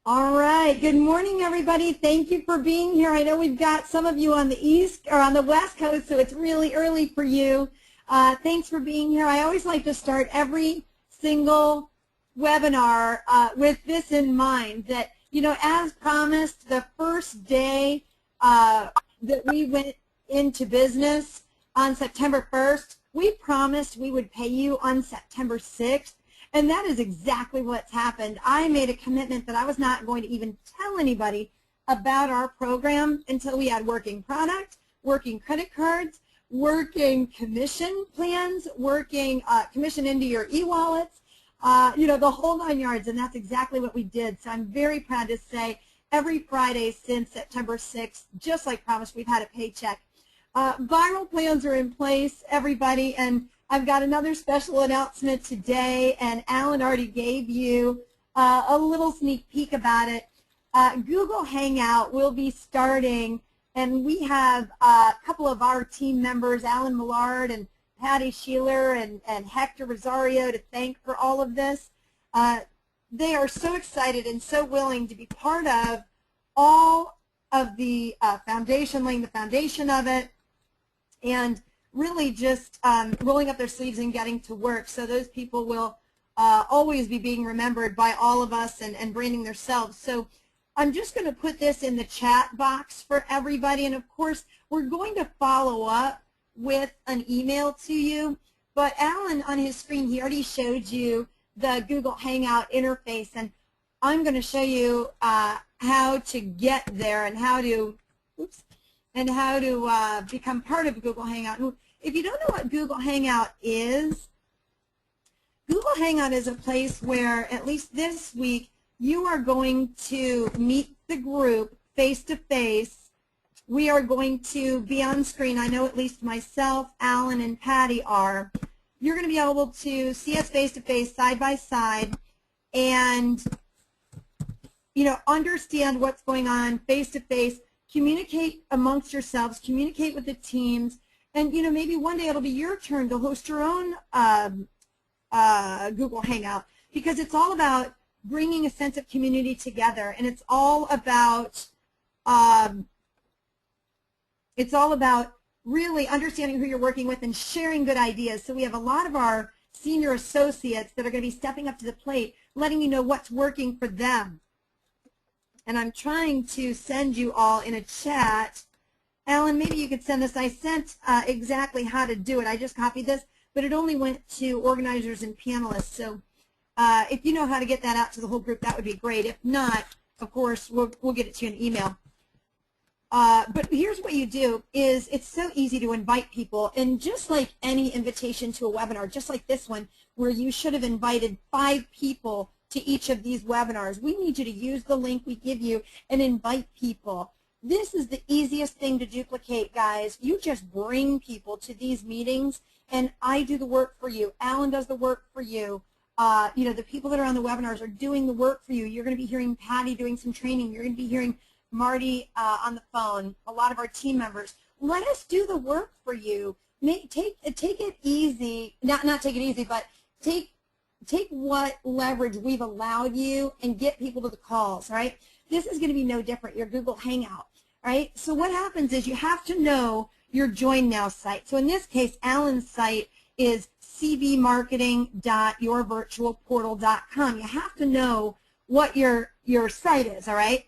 All right. Good morning, everybody. Thank you for being here. I know we've got some of you on the East or on the West Coast, so it's really early for you. Thanks for being here. I always like to start every single webinar with this in mind, that, you know, as promised, the first day that we went into business on September 1st, we promised we would pay you on September 6th. And that is exactly what's happened. I made a commitment that I was not going to even tell anybody about our program until we had working product, working credit cards, working commission plans, working commission into your e-wallets, you know, the whole 9 yards, and that's exactly what we did. So I'm very proud to say every Friday since September 6th, just like promised, we've had a paycheck. Viral plans are in place, everybody, and I've got another special announcement today, and Alan already gave you a little sneak peek about it. Google Hangout will be starting, and we have a couple of our team members, Alan Millard and Patty Sheeler and Hector Rosario, to thank for all of this. They are so excited and so willing to be part of all of the foundation, laying the foundation of it, and really just rolling up their sleeves and getting to work. So those people will always be being remembered by all of us and branding themselves. So I'm just going to put this in the chat box for everybody. And of course, we're going to follow up with an email to you. But Alan, on his screen, he already showed you the Google Hangout interface. And I'm going to show you how to get there and how to, become part of Google Hangout. If you don't know what Google Hangout is a place where, at least this week, you are going to meet the group face-to-face. We are going to be on screen. I know at least myself, Alan, and Patty are. You're going to be able to see us face-to-face, side-by-side, and, you know, understand what's going on face-to-face, communicate amongst yourselves, communicate with the teams. And, you know, maybe one day it'll be your turn to host your own Google Hangout, because it's all about bringing a sense of community together, and it's all about really understanding who you're working with and sharing good ideas. So we have a lot of our senior associates that are going to be stepping up to the plate, letting you know what's working for them. And I'm trying to send you all in a chat. Alan, maybe you could send this. I sent exactly how to do it. I just copied this, but it only went to organizers and panelists. So if you know how to get that out to the whole group, that would be great. If not, of course, we'll get it to you in email. But here's what you do is it's so easy to invite people. And just like any invitation to a webinar, just like this one, where you should have invited 5 people to each of these webinars, we need you to use the link we give you and invite people. This is the easiest thing to duplicate, guys. You just bring people to these meetings, and I do the work for you. Alan does the work for you. You know, the people that are on the webinars are doing the work for you. You're going to be hearing Patty doing some training. You're going to be hearing Marty on the phone, a lot of our team members. Let us do the work for you. Take it easy, not take it easy, but take what leverage we've allowed you and get people to the calls, right? This is going to be no different, your Google Hangout, right? So what happens is you have to know your Join Now site. So in this case, Alan's site is cvmarketing.yourvirtualportal.com. You have to know what your site is, all right?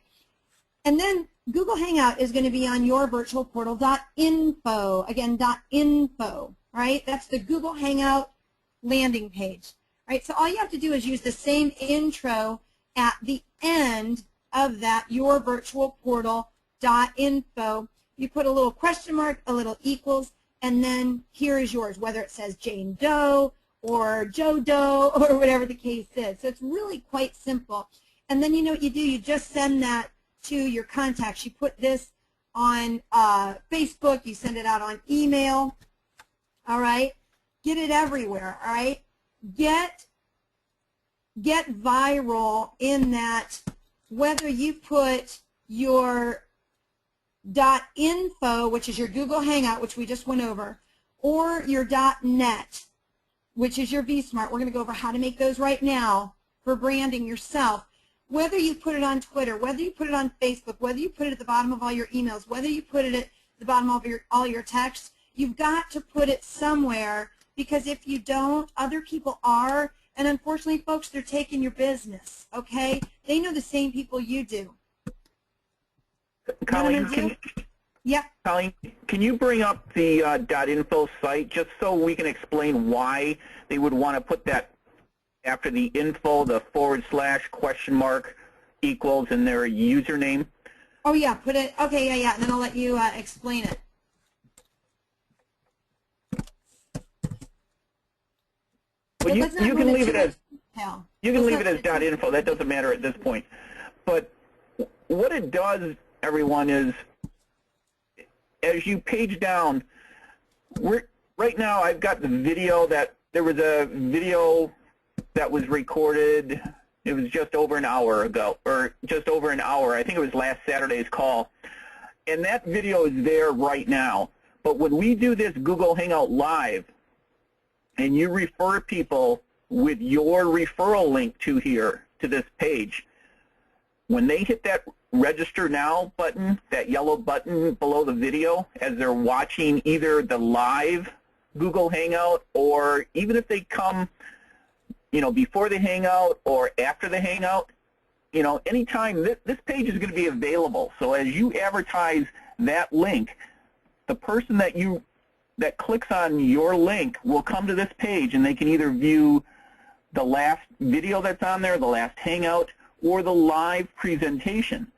And then Google Hangout is going to be on yourvirtualportal.info. Again, .info, right? That's the Google Hangout landing page. Right, so all you have to do is use the same intro at the end of that yourvirtualportal.info. You put a little question mark, a little equals, and then here is yours, whether it says Jane Doe or Joe Doe or whatever the case is. So it's really quite simple. And then you know what you do, you just send that to your contacts. You put this on Facebook, you send it out on email, all right? Get it everywhere, all right? Get viral in that, whether you put your .info, which is your Google Hangout, which we just went over, or your .net, which is your V-SMART. We're going to go over how to make those right now for branding yourself. whether you put it on Twitter, whether you put it on Facebook, whether you put it at the bottom of all your emails, whether you put it at the bottom of all your texts, you've got to put it somewhere, because if you don't, other people are, and unfortunately, folks, they're taking your business, okay? They know the same people you do. Colleen, yeah. Colleen, can you bring up the .info site just so we can explain why they would want to put that after the info, the / equals in their username? Oh, yeah, put it, okay, yeah, and then I'll let you explain it. Well, you can leave it as .info. That doesn't matter at this point. But what it does, everyone, is as you page down, right now I've got the video that there was a video that was recorded. It was just over an hour ago, or just over an hour. I think it was last Saturday's call. And that video is there right now. But when we do this Google Hangout Live, and you refer people with your referral link to here, to this page, when they hit that Register Now button, that yellow button below the video, as they're watching either the live Google Hangout, or even if they come, you know, before the Hangout or after the Hangout, you know, anytime, this page is going to be available. So as you advertise that link, the person that clicks on your link will come to this page, and they can either view the last video that's on there, the last Hangout, or the live presentation.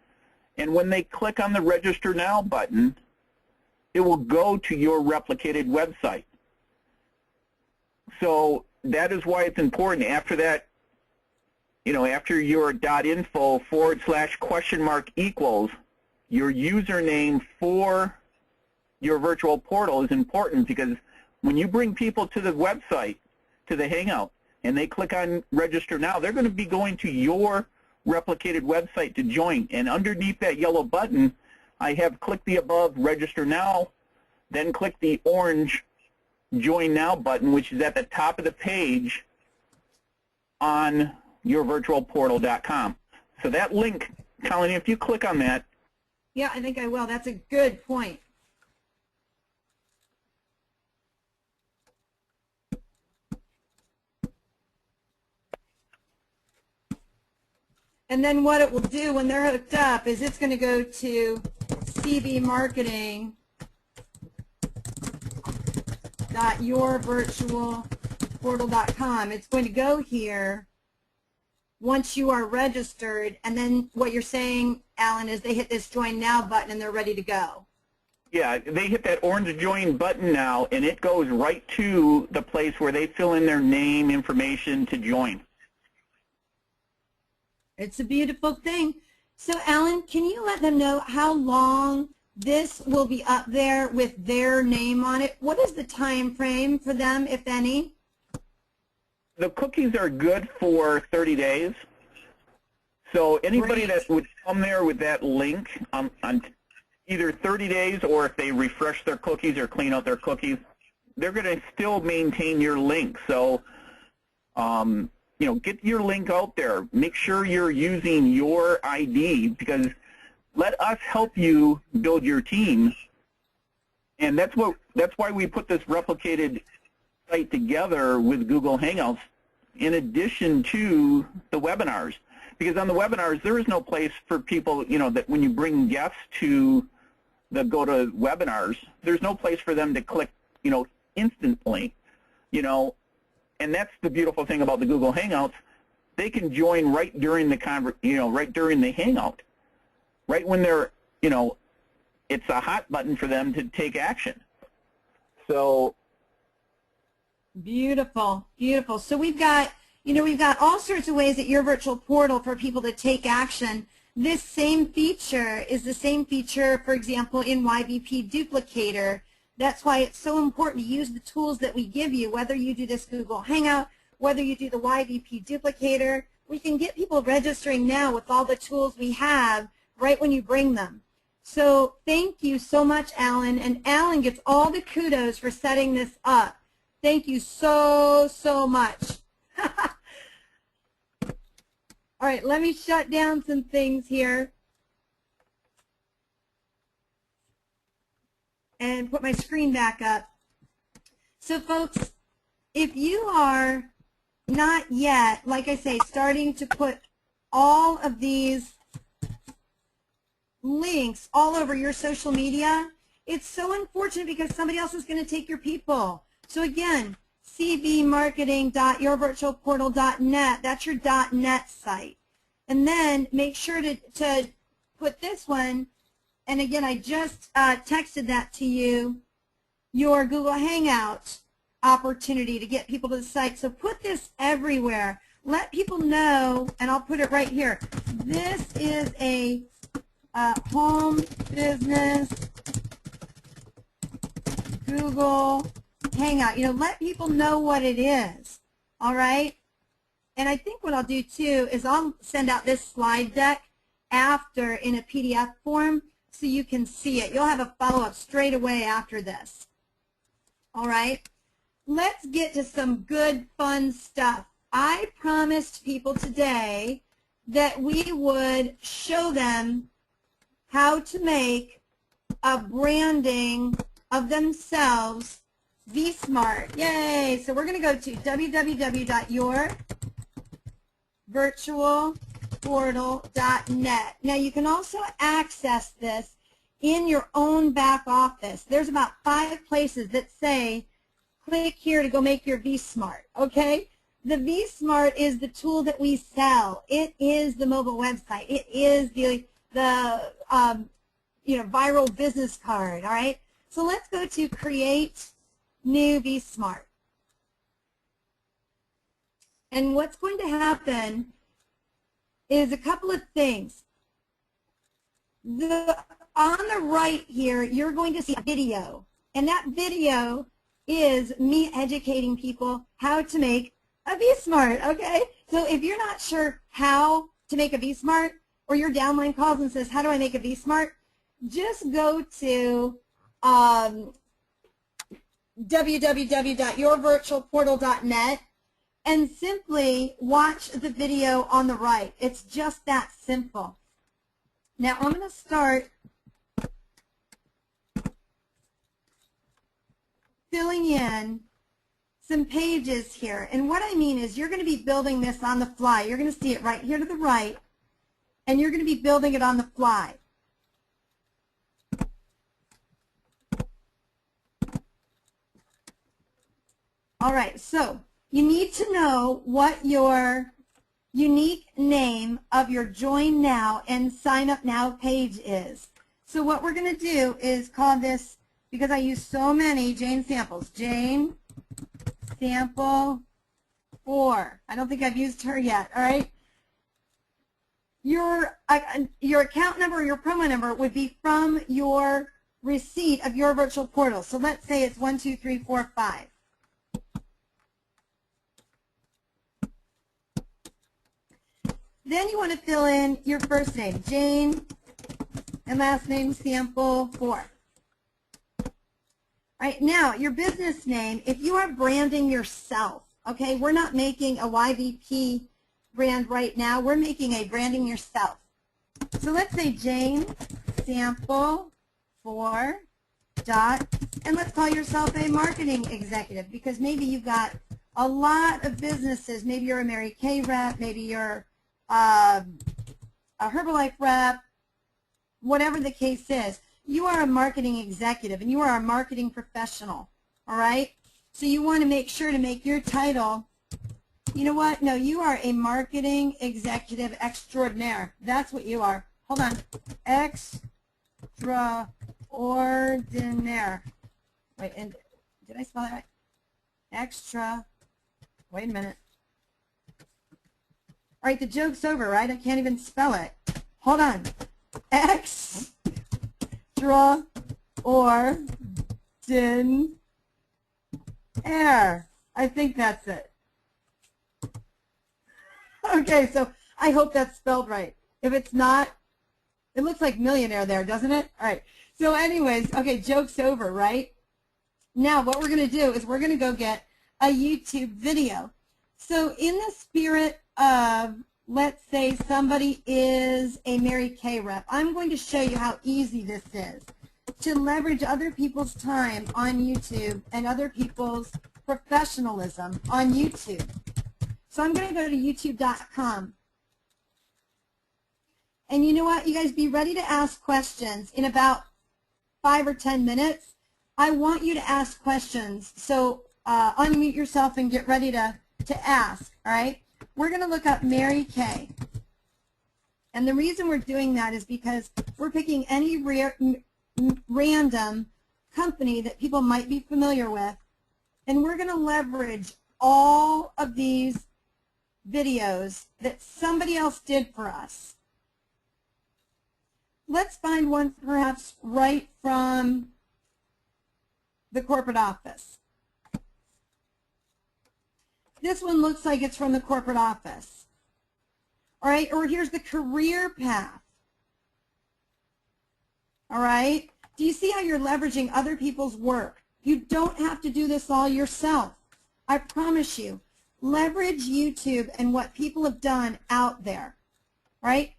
And when they click on the Register Now button, it will go to your replicated website. So that is why it's important after that, you know, after your .info / equals, your username for your virtual portal is important, because when you bring people to the website, to the Hangout, and they click on Register Now, they're going to be going to your replicated website to join. And underneath that yellow button, I have click the above Register Now, then click the orange Join Now button, which is at the top of the page on yourvirtualportal.com. So that link, Colleen, if you click on that. Yeah, I think I will. That's a good point. And then what it will do when they're hooked up is it's going to go to cvmarketing.yourvirtualportal.com. It's going to go here once you are registered, and then what you're saying, Alan, is they hit this Join Now button and they're ready to go. Yeah, they hit that orange Join button now, and it goes right to the place where they fill in their name information to join. It's a beautiful thing. So, Alan, can you let them know how long this will be up there with their name on it? What is the time frame for them, if any? The cookies are good for 30 days. So anybody that would come there with that link on either 30 days, or if they refresh their cookies or clean out their cookies, they're going to still maintain your link. So, you know, get your link out there. Make sure you're using your ID, because let us help you build your team. And that's why we put this replicated site together with Google Hangouts in addition to the webinars. Because on the webinars, there is no place for people, you know, that when you bring guests to the GoToWebinars, there's no place for them to click, you know, instantly, you know. And that's the beautiful thing about the Google Hangouts. They can join right during the right during the Hangout, right when they're, you know, it's a hot button for them to take action. So beautiful, beautiful. So we've got, you know, we've got all sorts of ways at your virtual portal for people to take action. This same feature is the same feature, for example, in YVP Duplicator. That's why it's so important to use the tools that we give you, whether you do this Google Hangout, whether you do the YVP Duplicator. We can get people registering now with all the tools we have right when you bring them. So thank you so much, Alan. And Alan gets all the kudos for setting this up. Thank you so, so much. All right, let me shut down some things here and put my screen back up. So folks, if you are not yet, like I say, starting to put all of these links all over your social media, it's so unfortunate because somebody else is going to take your people. So again, cvmarketing.yourvirtualportal.net, that's your .net site. And then make sure to put this one, and again, I just texted that to you, your Google Hangout opportunity to get people to the site. So put this everywhere. Let people know, and I'll put it right here. This is a home business Google Hangout. You know, let people know what it is. All right? And I think what I'll do too is I'll send out this slide deck after in a PDF form so you can see it. You'll have a follow-up straight away after this. All right? Let's get to some good, fun stuff. I promised people today that we would show them how to make a branding of themselves V-SMART. Yay! So we're going to go to www.yourvirtualportal.net. Now you can also access this in your own back office. There's about 5 places that say click here to go make your V-SMART, okay? The V-SMART is the tool that we sell. It is the mobile website. It is the viral business card, all right? So let's go to create new V-SMART. And what's going to happen is a couple of things. On the right here, you're going to see a video. And that video is me educating people how to make a V-SMART, okay? So if you're not sure how to make a V-SMART, or your downline calls and says, how do I make a V-SMART? Just go to www.yourvirtualportal.net and simply watch the video on the right. It's just that simple. Now I'm going to start filling in some pages here. And what I mean is you're going to be building this on the fly. You're going to see it right here to the right, and you're going to be building it on the fly. All right, so you need to know what your unique name of your Join Now and Sign Up Now page is. So what we're going to do is call this, because I use so many Jane samples, Jane Sample 4. I don't think I've used her yet, all right? Your account number or your promo number would be from your receipt of your virtual portal. So let's say it's 1, 2, 3, 4, 5. Then you want to fill in your first name, Jane, and last name, Sample 4. All right, now your business name, if you are branding yourself, okay, we're not making a YVP brand right now, we're making a branding yourself. So let's say Jane Sample 4 dot, and let's call yourself a marketing executive, because maybe you've got a lot of businesses. Maybe you're a Mary Kay rep, maybe you're a Herbalife rep, whatever the case is. You are a marketing executive and you are a marketing professional, all right? So you want to make sure to make your title, you know what? No, you are a marketing executive extraordinaire. That's what you are. Hold on. Extraordinaire. Wait, and did I spell that right? Extra. Wait a minute. All right, the joke's over, right? I can't even spell it. Hold on. Extraordinaire. I think that's it. Okay, so I hope that's spelled right. If it's not, it looks like millionaire there, doesn't it? All right. So anyways, okay, joke's over, right? Now what we're going to do is we're going to go get a YouTube video. So in the spirit of let's say somebody is a Mary Kay rep. I'm going to show you how easy this is to leverage other people's time on YouTube and other people's professionalism on YouTube. So I'm going to go to youtube.com. And you know what? You guys be ready to ask questions in about 5 or 10 minutes. I want you to ask questions. So unmute yourself and get ready to ask, all right? We're going to look up Mary Kay. And the reason we're doing that is because we're picking any random company that people might be familiar with, and we're going to leverage all of these videos that somebody else did for us. Let's find one perhaps right from the corporate office. This one looks like it's from the corporate office. All right, or here's the career path. All right, do you see how you're leveraging other people's work? You don't have to do this all yourself. I promise you. Leverage YouTube and what people have done out there, right?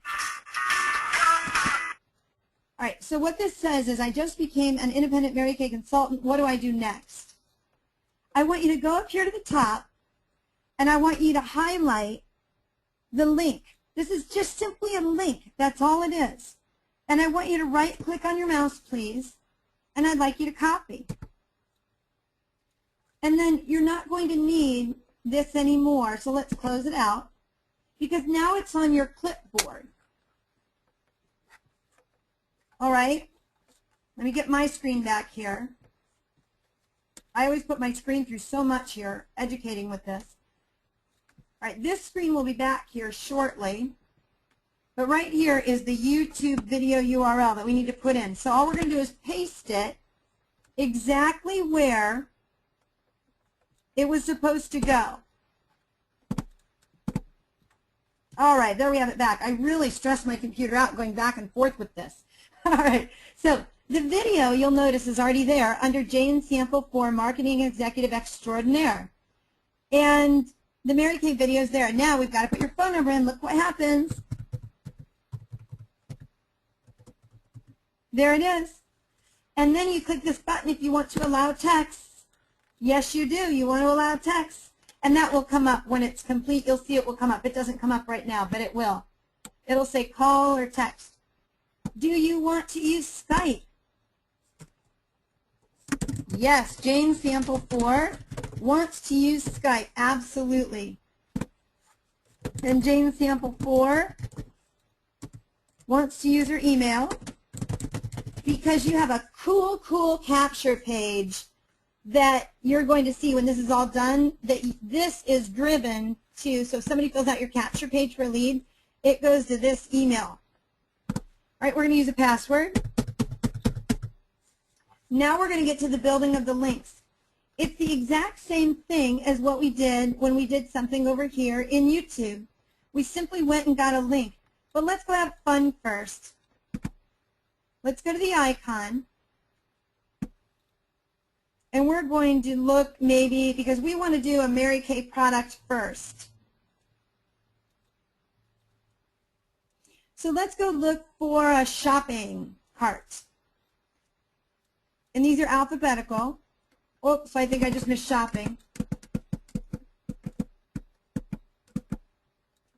All right, so what this says is I just became an independent Mary Kay consultant. What do I do next? I want you to go up here to the top, and I want you to highlight the link. This is just simply a link. That's all it is. And I want you to right-click on your mouse, please, and I'd like you to copy. And then you're not going to need this anymore, so let's close it out, because now it's on your clipboard. All right, let me get my screen back here. I always put my screen through so much here, educating with this. All right, this screen will be back here shortly, but right here is the YouTube video URL that we need to put in. So all we're going to do is paste it exactly where it was supposed to go. All right, there we have it back. I really stressed my computer out going back and forth with this. All right, so the video, you'll notice, is already there under Jane Sample for Marketing Executive Extraordinaire. And the Mary Kay video is there. Now we've got to put your phone number in. Look what happens. There it is. And then you click this button if you want to allow text. Yes, you do. You want to allow text. And that will come up when it's complete. You'll see it will come up. It doesn't come up right now, but it will. It'll say call or text. Do you want to use Skype? Yes, Jane Sample 4 wants to use Skype. Absolutely. And Jane Sample 4 wants to use her email because you have a cool capture page that you're going to see when this is all done, that this is driven to, so if somebody fills out your capture page for a lead, it goes to this email. All right, we're going to use a password. Now we're going to get to the building of the links. It's the exact same thing as what we did when we did something over here in YouTube. We simply went and got a link. But let's go have fun first. Let's go to the icon. And we're going to look maybe, because we want to do a Mary Kay product first. So let's go look for a shopping cart. And these are alphabetical. Oops, I think I just missed shopping.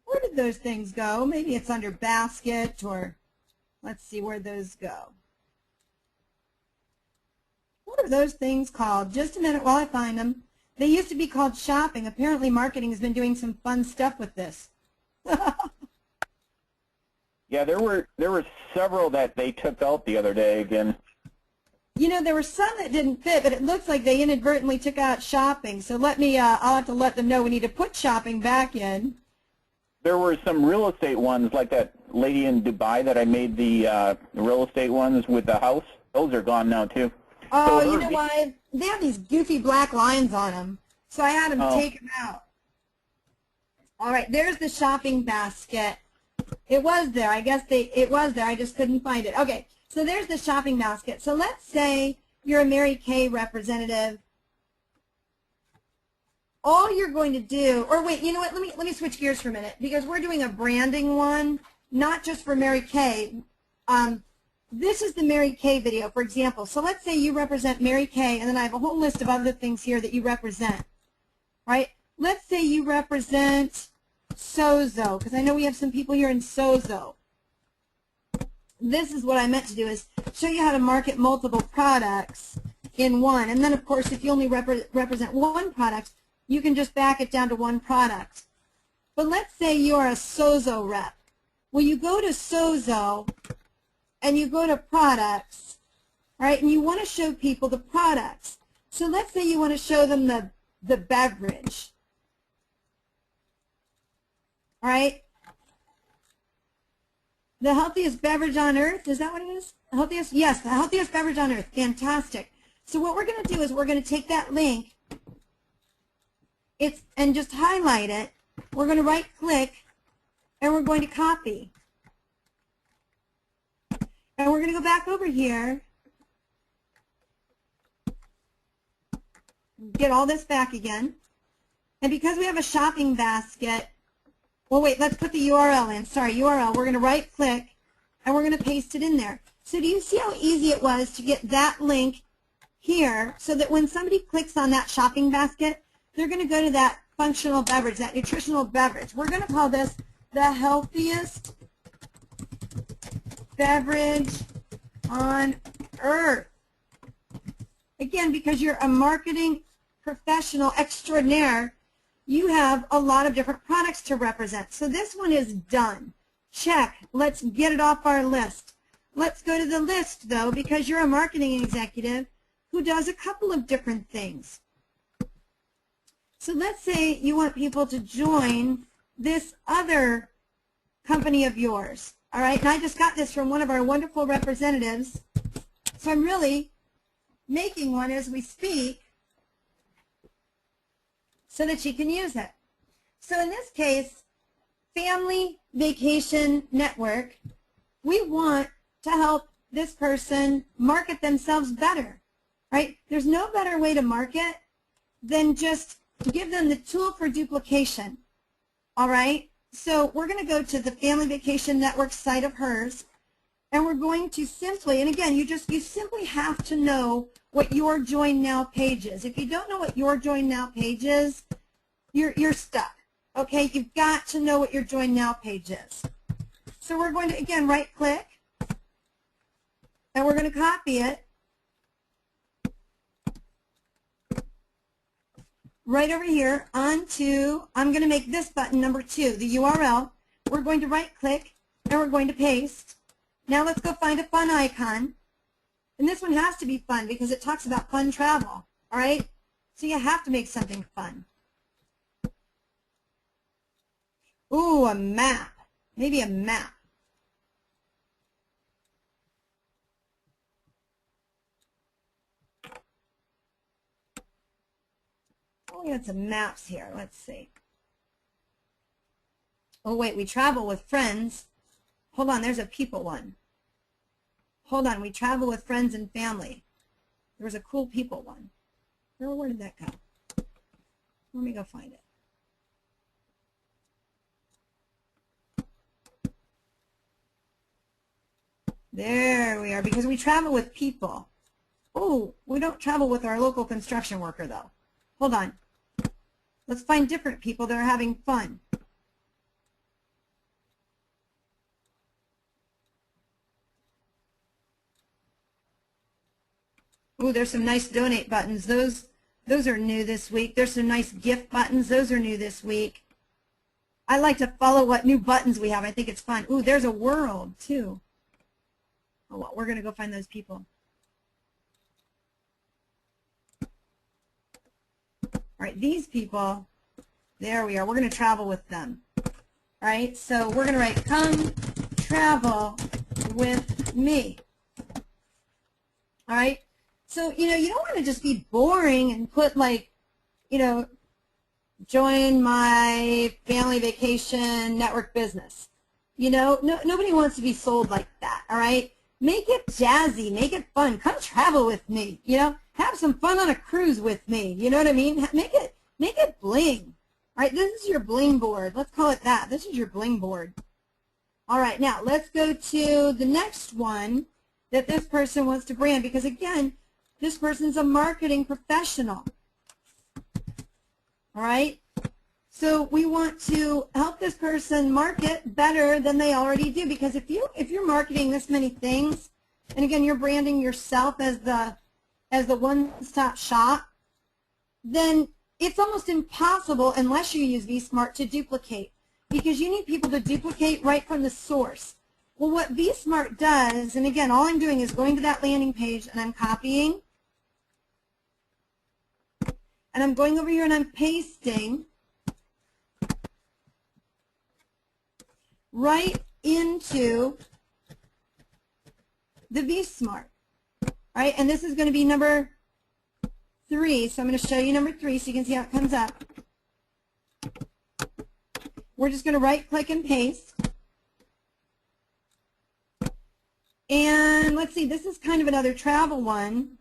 Where did those things go? Maybe it's under basket, or let's see where those go. What are those things called? Just a minute while I find them. They used to be called shopping. Apparently marketing has been doing some fun stuff with this. Yeah, there were several that they took out the other day again. You know, there were some that didn't fit, but it looks like they inadvertently took out shopping. So let me, I'll have to let them know we need to put shopping back in. There were some real estate ones, like that lady in Dubai that I made the real estate ones with the house. Those are gone now too. Oh, so you know why? They have these goofy black lines on them, so I had them take them out. All right, there's the shopping basket. It was there. I guess it was there. I just couldn't find it. Okay, so there's the shopping basket. So let's say you're a Mary Kay representative, all you're going to do, or wait, you know what, let me switch gears for a minute, because we're doing a branding one, not just for Mary Kay. This is the Mary Kay video, for example. So let's say you represent Mary Kay, and then I have a whole list of other things here that you represent, right? Let's say you represent Sozo, because I know we have some people here in Sozo. This is what I meant to do, is show you how to market multiple products in one. And then, of course, if you only represent one product, you can just back it down to one product. But let's say you are a Sozo rep. Well, you go to Sozo, and you go to products, right, and you want to show people the products. So let's say you want to show them the beverage, all right? The healthiest beverage on earth, is that what it is? The healthiest? Yes, the healthiest beverage on earth. Fantastic. So what we're going to do is we're going to take that link and just highlight it. We're going to right click and we're going to copy. And we're going to go back over here, get all this back again. And because we have a shopping basket, well, wait, let's put the URL in. Sorry, URL. We're going to right click and we're going to paste it in there. So do you see how easy it was to get that link here so that when somebody clicks on that shopping basket, they're going to go to that functional beverage, that nutritional beverage. We're going to call this the healthiest beverage on earth. Again, because you're a marketing professional extraordinaire, you have a lot of different products to represent. So this one is done. Check. Let's get it off our list. Let's go to the list, though, because you're a marketing executive who does a couple of different things. So let's say you want people to join this other company of yours. All right, and I just got this from one of our wonderful representatives. So I'm really making one as we speak so that she can use it. So in this case, Family Vacation Network, we want to help this person market themselves better, right? There's no better way to market than just give them the tool for duplication, all right? So we're going to go to the Family Vacation Network site of hers, and we're going to simply, and again, you simply have to know what your Join Now page is. If you don't know what your Join Now page is, you're stuck, okay? You've got to know what your Join Now page is. So we're going to, again, right-click, and we're going to copy it right over here onto, I'm going to make this button number 2, the URL. We're going to right-click, and we're going to paste. Now let's go find a fun icon. And this one has to be fun because it talks about fun travel, all right? So you have to make something fun. Ooh, a map. Maybe a map. Oh, we got some maps here. Let's see. Oh, wait, we travel with friends. Hold on, there's a people one. Hold on, we travel with friends and family. There was a cool people one. Where did that go? Let me go find it. There we are, because we travel with people. Oh, we don't travel with our local construction worker, though. Hold on. Let's find different people that are having fun. Oh, there's some nice donate buttons. Those are new this week. There's some nice gift buttons. Those are new this week. I like to follow what new buttons we have. I think it's fun. Ooh, there's a world, too. Oh, well, we're going to go find those people. All right, these people, there we are. We're going to travel with them. All right, so we're going to write, come travel with me. All right, so, you know, you don't want to just be boring and put like, you know, join my family vacation network business. You know, nobody wants to be sold like that, all right? Make it jazzy, make it fun. Come travel with me, you know? Have some fun on a cruise with me, you know what I mean? Make Make it bling. All right, this is your bling board. Let's call it that. This is your bling board. All right, now let's go to the next one that this person wants to brand, because again, this person's a marketing professional. All right, so we want to help this person market better than they already do, because if you're marketing this many things, and again you're branding yourself as the one-stop shop, then it's almost impossible, unless you use VSmart, to duplicate, because you need people to duplicate right from the source. Well, what VSmart does, and again, all I'm doing is going to that landing page and I'm copying, and I'm going over here and I'm pasting right into the VSmart. All right, and this is going to be number 3, so I'm going to show you number 3 so you can see how it comes up. We're just going to right-click and paste. And let's see, this is kind of another travel one.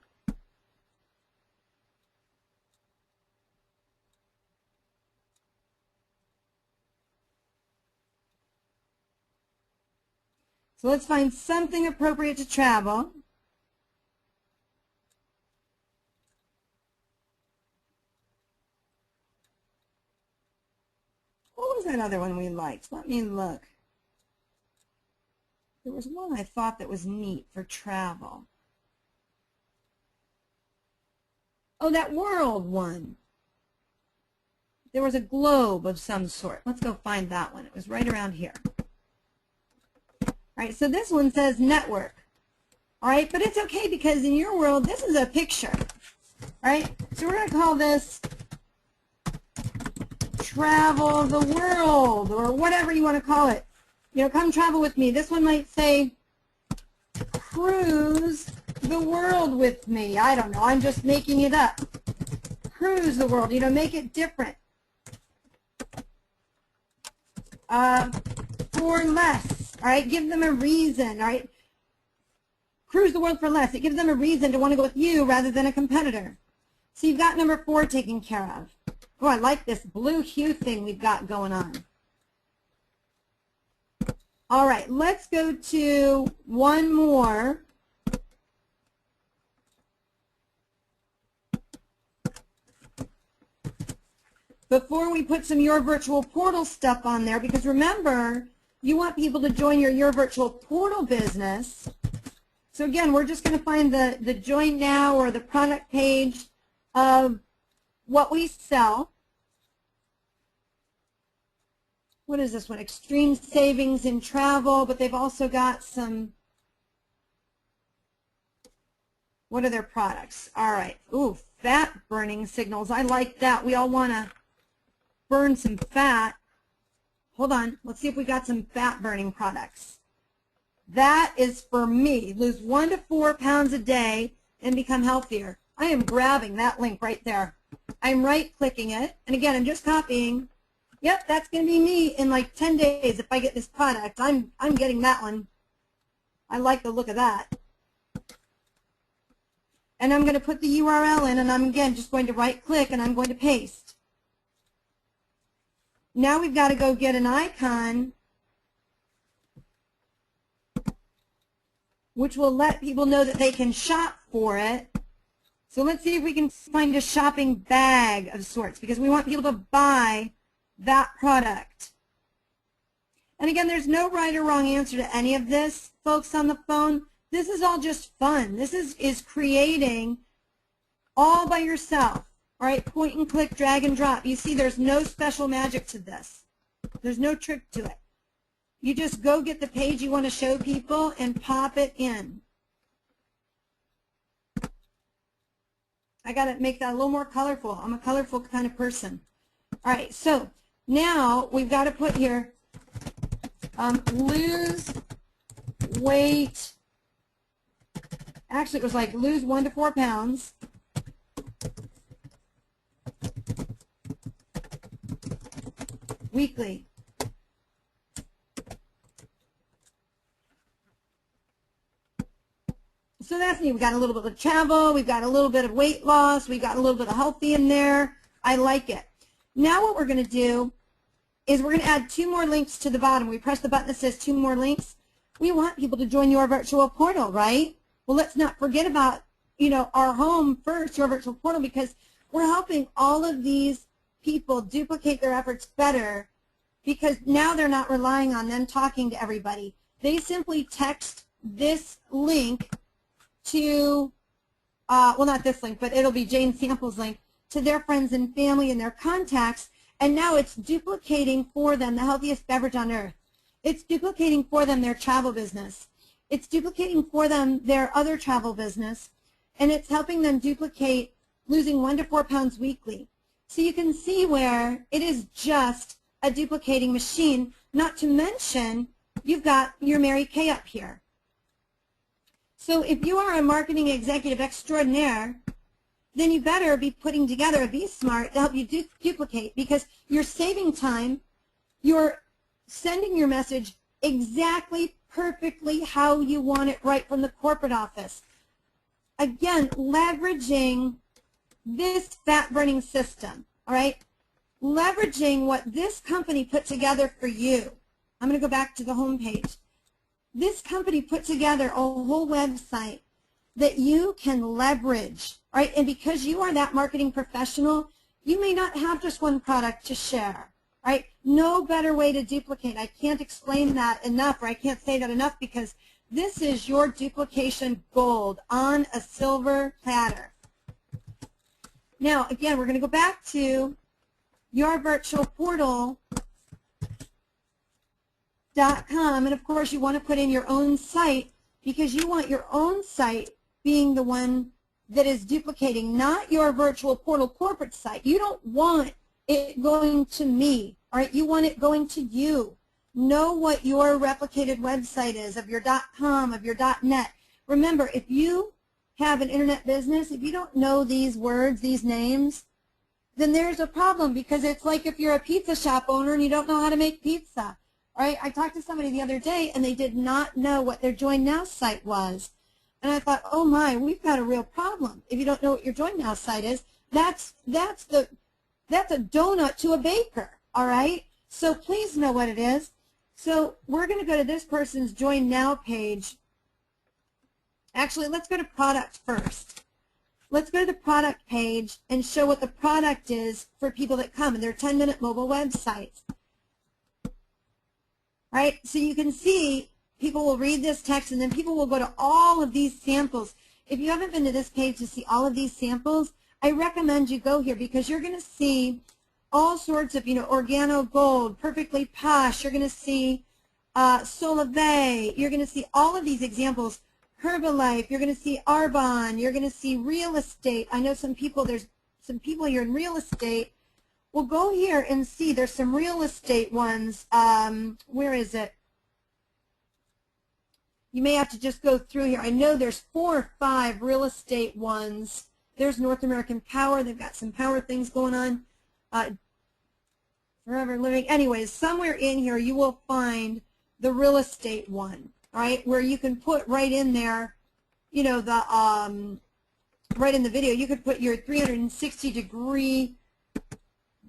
So let's find something appropriate to travel. What was that other one we liked? Let me look. There was one I thought that was neat for travel. Oh, that world one. There was a globe of some sort. Let's go find that one. It was right around here. All right, so this one says network. All right, but it's okay because in your world, this is a picture. All right, so we're going to call this travel the world, or whatever you want to call it. You know, come travel with me. This one might say cruise the world with me. I don't know. I'm just making it up. Cruise the world. You know, make it different. For less. All right. Give them a reason. All right. Cruise the world for less. It gives them a reason to want to go with you rather than a competitor. So you've got number 4 taken care of. Oh, I like this blue hue thing we've got going on. All right, let's go to one more. Before we put some Your Virtual Portal stuff on there, because remember, you want people to join your Virtual Portal business. So again, we're just going to find the Join Now or the product page of what we sell. What is this one? Extreme savings in travel, but they've also got some, what are their products? All right. Ooh, fat burning signals. I like that. We all want to burn some fat. Hold on. Let's see if we got some fat burning products. That is for me. Lose 1 to 4 pounds a day and become healthier. I am grabbing that link right there. I'm right-clicking it. And again, I'm just copying. Yep, that's going to be me in like 10 days if I get this product. I'm getting that one. I like the look of that. And I'm going to put the URL in, and I'm again just going to right-click, and I'm going to paste. Now we've got to go get an icon which will let people know that they can shop for it. So let's see if we can find a shopping bag of sorts, because we want people to buy that product. And again, there's no right or wrong answer to any of this, folks on the phone. This is all just fun. This is creating all by yourself. All right, point and click, drag and drop. You see there's no special magic to this. There's no trick to it. You just go get the page you want to show people and pop it in. I got to make that a little more colorful. I'm a colorful kind of person. All right, so now we've got to put here lose weight. Actually, it was like lose 1 to 4 pounds. Weekly. So that's neat. We've got a little bit of travel. We've got a little bit of weight loss. We've got a little bit of healthy in there. I like it. Now what we're going to do is we're going to add 2 more links to the bottom. We press the button that says 2 more links. We want people to join your virtual portal, right? Well, let's not forget about, our home first, your virtual portal, because we're helping all of these people duplicate their efforts better, because now they're not relying on them talking to everybody. They simply text this link to, well, not this link, but it'll be Jane Sample's link, to their friends and family and their contacts, and now it's duplicating for them the healthiest beverage on earth. It's duplicating for them their travel business. It's duplicating for them their other travel business, and it's helping them duplicate losing 1 to 4 pounds weekly. So you can see where it is just a duplicating machine, not to mention you've got your Mary Kay up here. So if you are a marketing executive extraordinaire, then you better be putting together a V-SMART to help you duplicate, because you're saving time, you're sending your message exactly, perfectly how you want it right from the corporate office. Again, leveraging this fat-burning system, all right? Leveraging what this company put together for you. I'm going to go back to the home page. This company put together a whole website that you can leverage, right? And because you are that marketing professional, you may not have just one product to share, right? No better way to duplicate. I can't explain that enough, or I can't say that enough, because this is your duplication gold on a silver platter. Now, again, we're going to go back to your virtual portal.com, and of course you want to put in your own site, because you want your own site being the one that is duplicating, not your virtual portal corporate site. You don't want it going to me, all right? You want it going to you. Know what your replicated website is of your .com, of your .net. Remember, if you have an internet business, if you don't know these words, these names, then there's a problem, because it's like if you're a pizza shop owner and you don't know how to make pizza. All right? I talked to somebody the other day, and they did not know what their Join Now site was. And I thought, oh my, we've got a real problem. If you don't know what your Join Now site is, that's a donut to a baker, all right? So please know what it is. So we're going to go to this person's Join Now page. Actually, let's go to product first. Let's go to the product page and show what the product is for people that come, and they're 10-minute mobile websites. Right? So you can see people will read this text, and then people will go to all of these samples. If you haven't been to this page to see all of these samples, I recommend you go here, because you're going to see all sorts of, Organo Gold, Perfectly Posh. You're going to see Sullivan. You're going to see all of these examples. Herbalife. You're going to see Arbonne. You're going to see real estate. I know there's some people here in real estate. Well, go here and see. There's some real estate ones. Where is it? You may have to just go through here. I know there's 4 or 5 real estate ones. There's North American Power. They've got some power things going on. Forever Living. Anyways, somewhere in here you will find the real estate one, all right, where you can put right in there, right in the video, you could put your 360-degree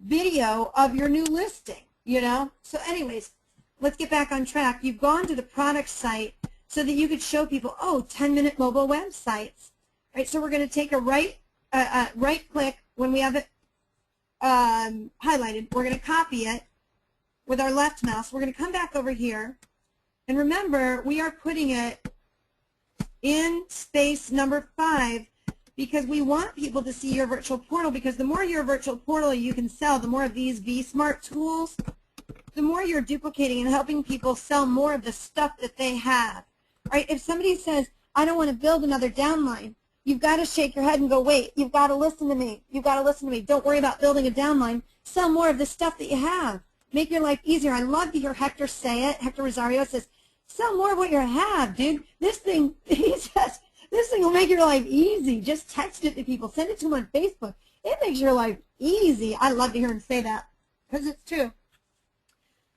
video of your new listing, So anyways, let's get back on track. You've gone to the product site so that you could show people, 10-minute mobile websites. Right, so we're going to take a right click when we have it highlighted. We're going to copy it with our left mouse. We're going to come back over here. And remember, we are putting it in space number 5, because we want people to see your virtual portal, because the more your virtual portal you can sell, the more of these V-SMART tools, the more you're duplicating and helping people sell more of the stuff that they have. Right? If somebody says, I don't want to build another downline, you've got to shake your head and go, wait, you've got to listen to me. You've got to listen to me. Don't worry about building a downline. Sell more of the stuff that you have. Make your life easier. I love to hear Hector say it. Hector Rosario says, sell more of what you have, dude. This thing, he says, this thing will make your life easy. Just text it to people. Send it to them on Facebook. It makes your life easy. I love to hear him say that, because it's true.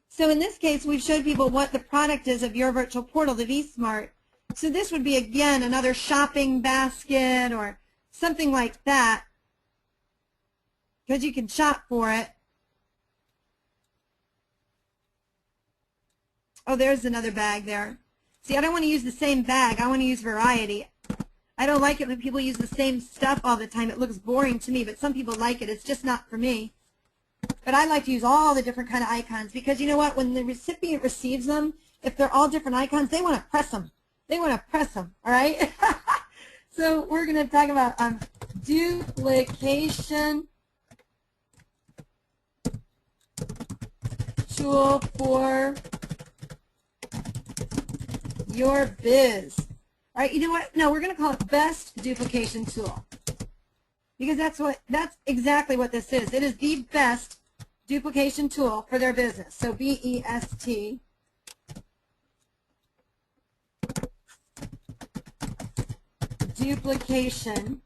So in this case, we've showed people what the product is of your virtual portal, the V-SMART. So this would be, again, another shopping basket or something like that, because you can shop for it. Oh, there's another bag there. See, I don't want to use the same bag. I want to use variety. I don't like it when people use the same stuff all the time. It looks boring to me, but some people like it. It's just not for me. But I like to use all the different kind of icons because you know what? When the recipient receives them, if they're all different icons, they want to press them. They want to press them, all right? So we're going to talk about duplication tool for your biz. All right, you know what? No, we're going to call it best duplication tool because that's exactly what this is. It is the best duplication tool for their business. So BEST. Duplication.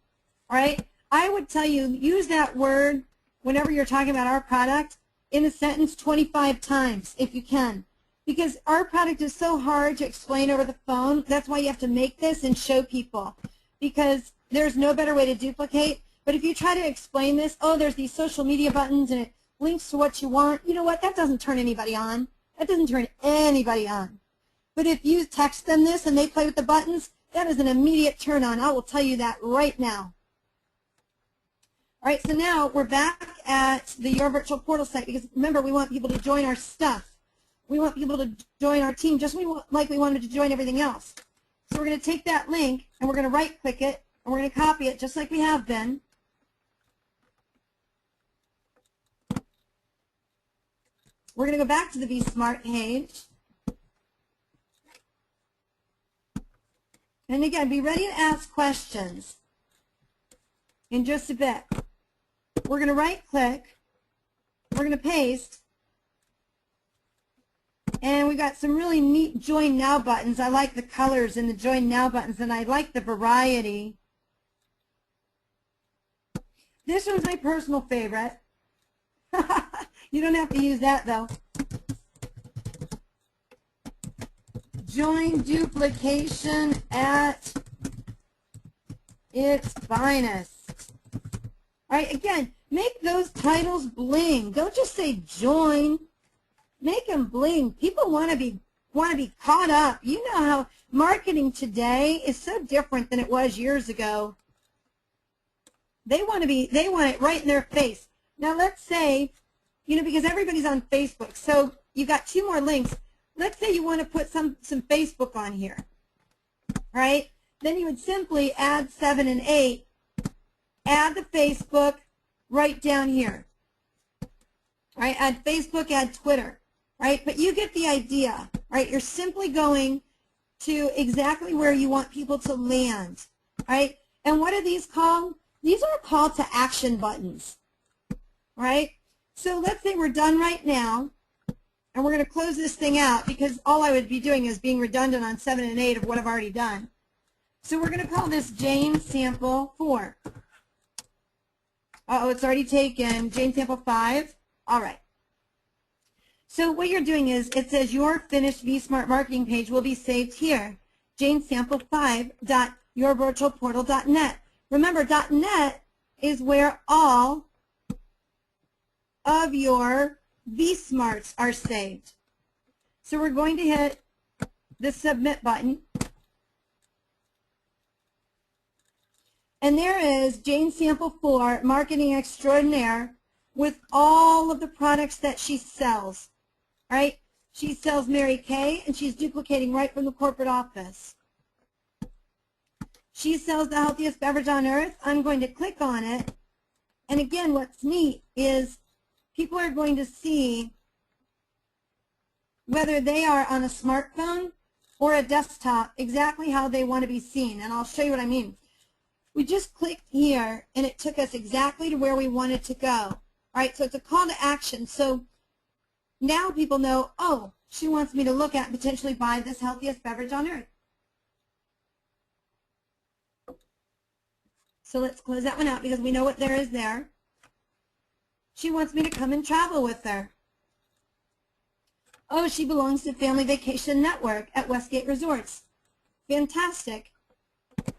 All right, I would tell you use that word whenever you're talking about our product in a sentence 25 times if you can. Because our product is so hard to explain over the phone. That's why you have to make this and show people. Because there's no better way to duplicate. But if you try to explain this, oh, there's these social media buttons and it links to what you want. You know what? That doesn't turn anybody on. That doesn't turn anybody on. But if you text them this and they play with the buttons, that is an immediate turn on. I will tell you that right now. All right, so now we're back at the Your Virtual Portal site because remember, we want people to join our stuff. We want people to join our team just like we wanted to join everything else. So we're going to take that link and we're going to right-click it and we're going to copy it just like we have been. We're going to go back to the V-SMART page. And again, be ready to ask questions in just a bit. We're going to right-click. We're going to paste. And we've got some really neat Join Now buttons. I like the colors in the Join Now buttons, and I like the variety. This one's my personal favorite. You don't have to use that, though. Join duplication at its finest. All right, again, make those titles bling. Don't just say join. Make them bling. People want to be caught up. You know how marketing today is so different than it was years ago. They want it right in their face. Now let's say, you know, because everybody's on Facebook, so you've got two more links. Let's say you want to put some Facebook on here, right? Then you would simply add 7 and 8, add the Facebook right down here, right? Add Facebook, add Twitter, right? But you get the idea, right? You're simply going to exactly where you want people to land, right? And what are these called? These are call to action buttons, right? So let's say we're done right now. And we're going to close this thing out because all I would be doing is being redundant on 7 and 8 of what I've already done. So we're going to call this Jane Sample 4. Uh-oh, it's already taken. Jane Sample 5. All right. So what you're doing is it says your finished V-SMART marketing page will be saved here. janesample5.yourvirtualportal.net. Remember, .net is where all of your V-SMARTs are saved. So we're going to hit the submit button. And there is Jane Sample 4, Marketing Extraordinaire, with all of the products that she sells. Right? She sells Mary Kay, and she's duplicating right from the corporate office. She sells the healthiest beverage on earth. I'm going to click on it. And again, what's neat is people are going to see whether they are on a smartphone or a desktop exactly how they want to be seen. And I'll show you what I mean. We just clicked here, and it took us exactly to where we wanted to go. All right, so it's a call to action. So now people know, oh, she wants me to look at and potentially buy this healthiest beverage on earth. So let's close that one out because we know what there is there. She wants me to come and travel with her. Oh, she belongs to Family Vacation Network at Westgate Resorts. Fantastic.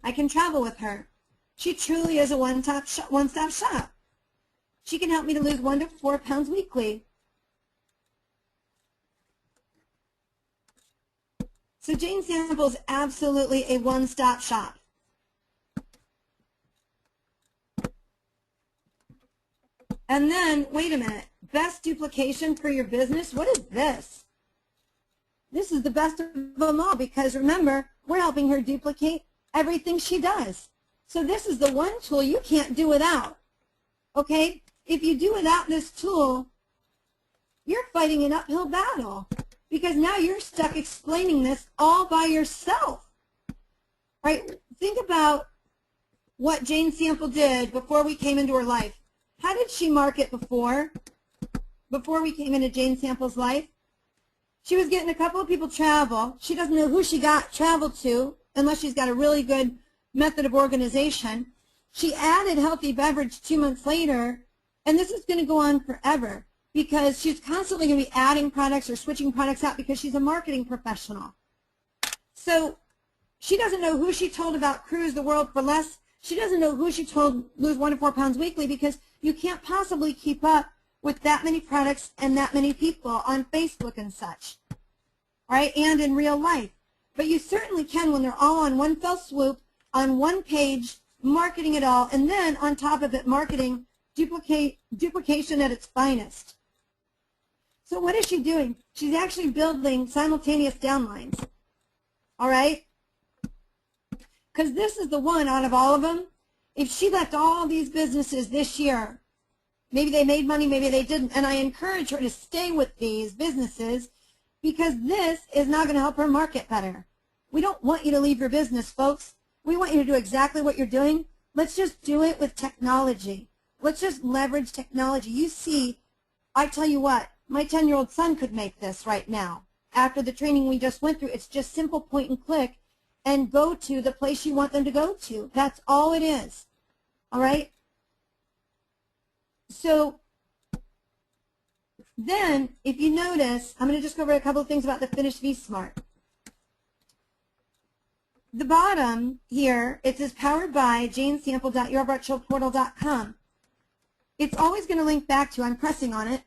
I can travel with her. She truly is a one-stop shop. She can help me to lose 1 to 4 pounds weekly. So Jane Sample is absolutely a one-stop shop. And then, wait a minute, best duplication for your business? What is this? This is the best of them all because remember, we're helping her duplicate everything she does. So this is the one tool you can't do without. Okay? If you do without this tool, you're fighting an uphill battle because now you're stuck explaining this all by yourself. Right? Think about what Jane Sample did before we came into her life. How did she market before we came into Jane Sample's life? She was getting a couple of people travel. She doesn't know who she got traveled to unless she's got a really good method of organization. She added healthy beverage 2 months later, and this is going to go on forever because she's constantly going to be adding products or switching products out because she's a marketing professional. So she doesn't know who she told about Cruise the World for Less. She doesn't know who she told lose 1 to 4 pounds weekly because you can't possibly keep up with that many products and that many people on Facebook and such, right? And in real life. But you certainly can when they're all on one fell swoop, on one page, marketing it all, and then on top of it, marketing duplication at its finest. So what is she doing? She's actually building simultaneous downlines, all right? Because this is the one out of all of them. If she left all these businesses this year, maybe they made money, maybe they didn't, and I encourage her to stay with these businesses because this is not going to help her market better. We don't want you to leave your business, folks. We want you to do exactly what you're doing. Let's just do it with technology. Let's just leverage technology. You see, I tell you what, my 10-year-old son could make this right now. After the training we just went through, it's just simple point and click and go to the place you want them to go to. That's all it is. All right? So then, if you notice, I'm going to just go over a couple of things about the finished V-Smart. The bottom here, it says powered by janesample.yourvirtualportal.com. It's always going to link back to, I'm pressing on it,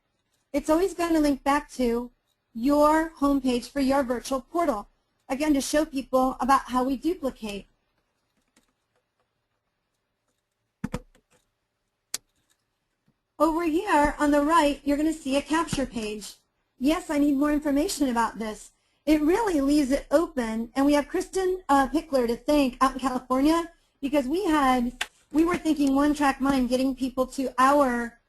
it's always going to link back to your homepage for your virtual portal. Again, to show people about how we duplicate. Over here on the right, you're going to see a capture page. Yes, I need more information about this. It really leaves it open, and we have Kristen Pickler to thank out in California because we were thinking one-track mind, getting people to our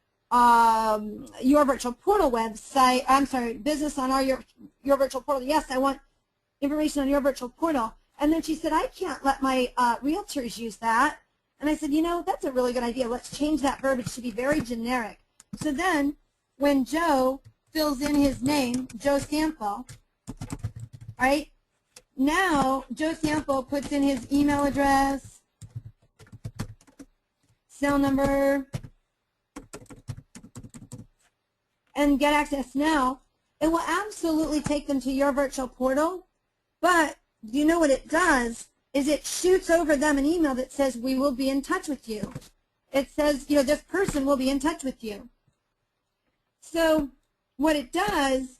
Your Virtual Portal website. I'm sorry, business on our Your Virtual Portal. Yes, I want information on Your Virtual Portal. And then she said, I can't let my realtors use that. And I said, you know, that's a really good idea. Let's change that verbiage to be very generic. So then when Joe fills in his name, Joe Sample, right? Now Joe Sample puts in his email address, cell number, and get access now. It will absolutely take them to your virtual portal, but do you know what it does? Is it shoots over them an email that says, we will be in touch with you. It says, you know, this person will be in touch with you. So what it does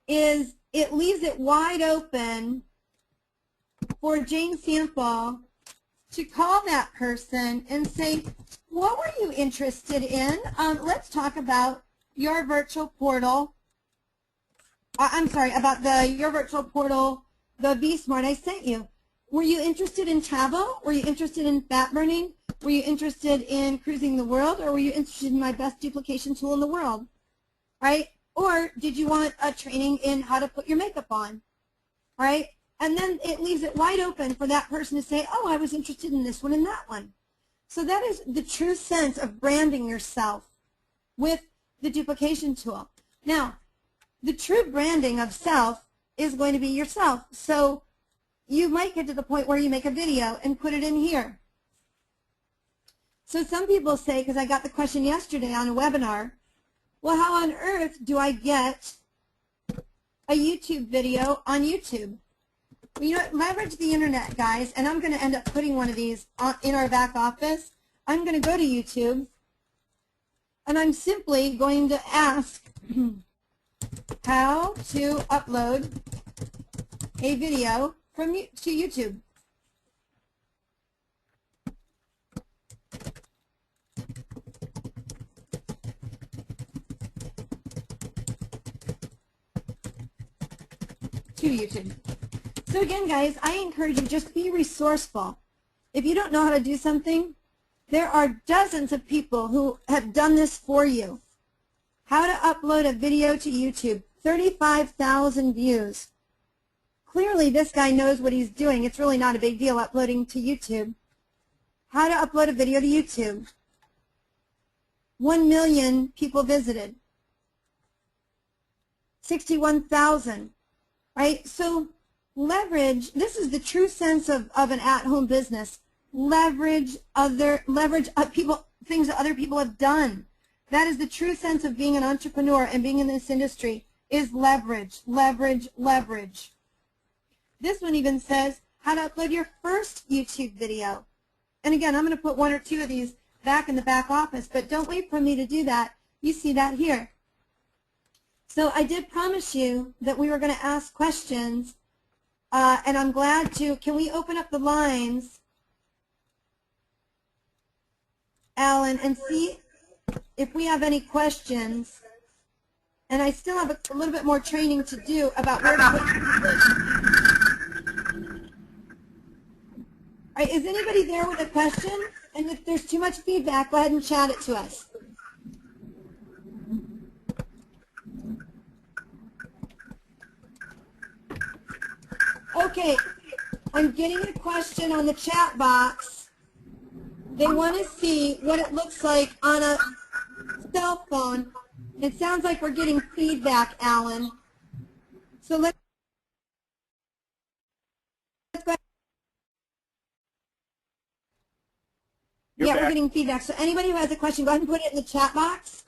is it leaves it wide open for Jane Sample to call that person and say, what were you interested in? Let's talk about your virtual portal. I'm sorry, about your virtual portal, the V-Smart I sent you. Were you interested in travel? Were you interested in fat burning? Were you interested in cruising the world? Or were you interested in my best duplication tool in the world? Right? Or did you want a training in how to put your makeup on? Right? And then it leaves it wide open for that person to say, oh, I was interested in this one and that one. So that is the true sense of branding yourself with the duplication tool. Now, the true branding of self is going to be yourself. So you might get to the point where you make a video and put it in here. So some people say, because I got the question yesterday on a webinar, well, how on earth do I get a YouTube video on YouTube? Well, you know what? Leverage the internet, guys, and I'm going to end up putting one of these in our back office. I'm going to go to YouTube, and I'm simply going to ask how to upload a video to YouTube. So again, guys, I encourage you, just be resourceful. If you don't know how to do something, there are dozens of people who have done this for you. How to upload a video to YouTube, 35,000 views. Clearly, this guy knows what he's doing. It's really not a big deal uploading to YouTube. How to upload a video to YouTube. 1 million people visited. 61,000. Right? So leverage, this is the true sense of an at-home business. Leverage people, things that other people have done. That is the true sense of being an entrepreneur and being in this industry, is leverage, leverage, leverage. This one even says how to upload your first YouTube video. And again, I'm going to put 1 or 2 of these back in the back office, but don't wait for me to do that. You see that here. So I did promise you that we were going to ask questions, and I'm glad to. Can we open up the lines, Alan, and see if we have any questions? And I still have a little bit more training to do about where to put it. All right, is anybody there with a question? And if there's too much feedback, go ahead and chat it to us. Okay, I'm getting a question on the chat box. They want to see what it looks like on a cell phone. It sounds like we're getting feedback, Alan. So let's go ahead. Yeah, we're getting feedback. So anybody who has a question, go ahead and put it in the chat box.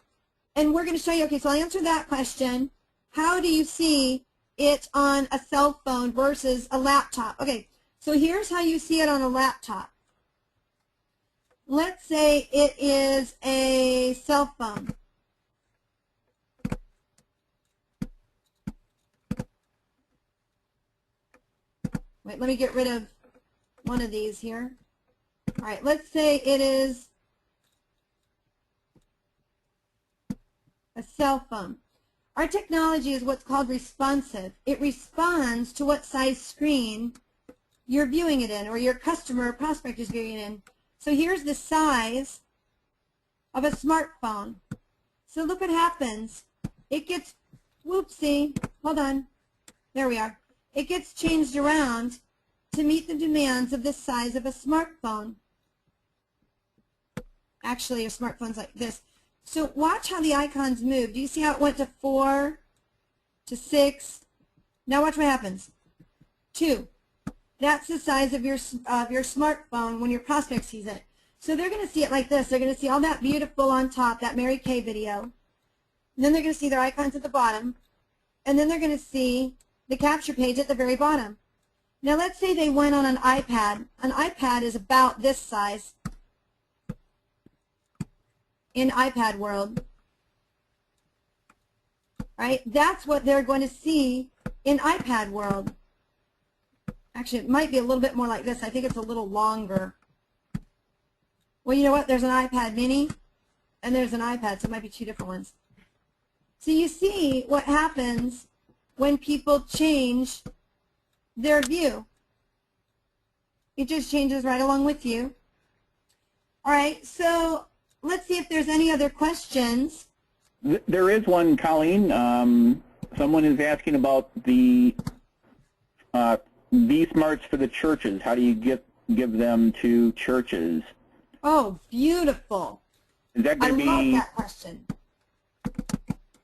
And we're going to show you, okay, so I'll answer that question. How do you see it on a cell phone versus a laptop? Okay, so here's how you see it on a laptop. Let's say it is a cell phone. Wait, let me get rid of one of these here. All right, let's say it is a cell phone. Our technology is what's called responsive. It responds to what size screen you're viewing it in, or your customer or prospect is viewing it in. So here's the size of a smartphone. So look what happens. It gets, whoopsie, hold on. There we are. It gets changed around to meet the demands of the size of a smartphone. Actually, a smartphone's like this. So watch how the icons move. Do you see how it went to 4, to 6? Now watch what happens. 2. That's the size of your smartphone when your prospect sees it. So they're going to see it like this. They're going to see all that beautiful on top, that Mary Kay video. And then they're going to see their icons at the bottom. And then they're going to see the capture page at the very bottom. Now let's say they went on an iPad. An iPad is about this size in iPad world. Right? That's what they're going to see in iPad world. Actually, it might be a little bit more like this. I think it's a little longer. Well, you know what? There's an iPad mini and there's an iPad, so it might be 2 different ones. So you see what happens when people change their view. It just changes right along with you. All right, so let's see if there's any other questions. There is one, Colleen. Someone is asking about the V-SMARTs for the churches. How do you give them to churches? Oh, beautiful. Is that going to be? I love that question.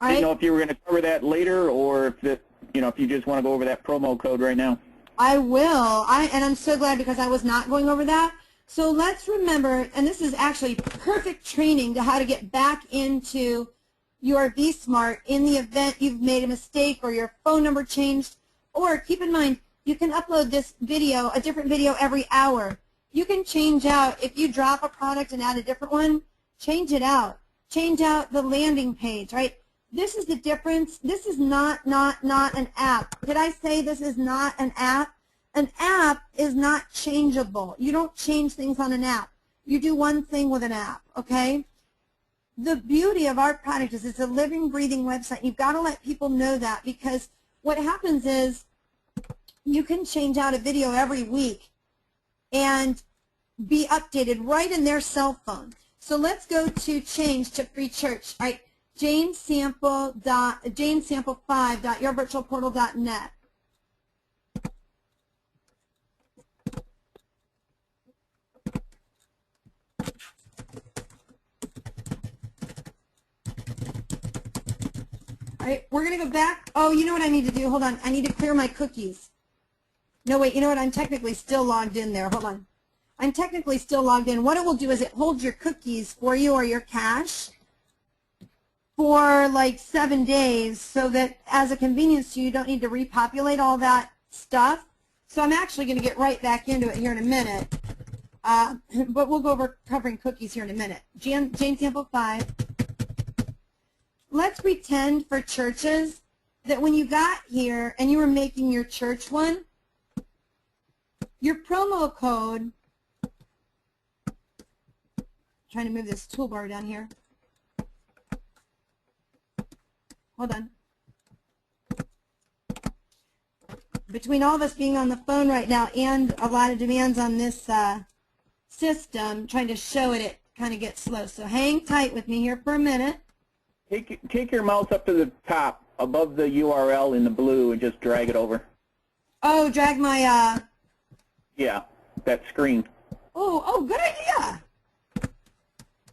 I didn't know if you were going to cover that later, or if if you just want to go over that promo code right now. I will. And I'm so glad, because I was not going over that. So let's remember, and this is actually perfect training to how to get back into your V-SMART in the event you've made a mistake or your phone number changed. Or keep in mind, you can upload this video, a different video every hour. You can change out, if you drop a product and add a different one, change it out. Change out the landing page, right? this is the difference. This is not an app. Did I say this is not an app? An app is not changeable. You don't change things on an app. You do one thing with an app, okay? The beauty of our product is it's a living, breathing website. You've got to let people know that, because what happens is you can change out a video every week and be updated right in their cell phone. So let's go to change to free church. All right, janesample5.yourvirtualportal.net. All right, we're going to go back. Oh, you know what I need to do? Hold on. I need to clear my cookies. No, wait, you know what? I'm technically still logged in there. Hold on. I'm technically still logged in. What it will do is it holds your cookies for you, or your cache, for like 7 days, so that as a convenience to you, you don't need to repopulate all that stuff. So I'm actually going to get right back into it here in a minute. But we'll go over covering cookies here in a minute. Jane Sample 5. Let's pretend for churches that when you got here and you were making your church one, your promo code, trying to move this toolbar down here. Hold on. Between all of us being on the phone right now and a lot of demands on this system, trying to show it, it kind of gets slow. So hang tight with me here for a minute. Take your mouse up to the top above the URL in the blue and just drag it over. Oh, drag my... Yeah, that screen. Oh, good idea.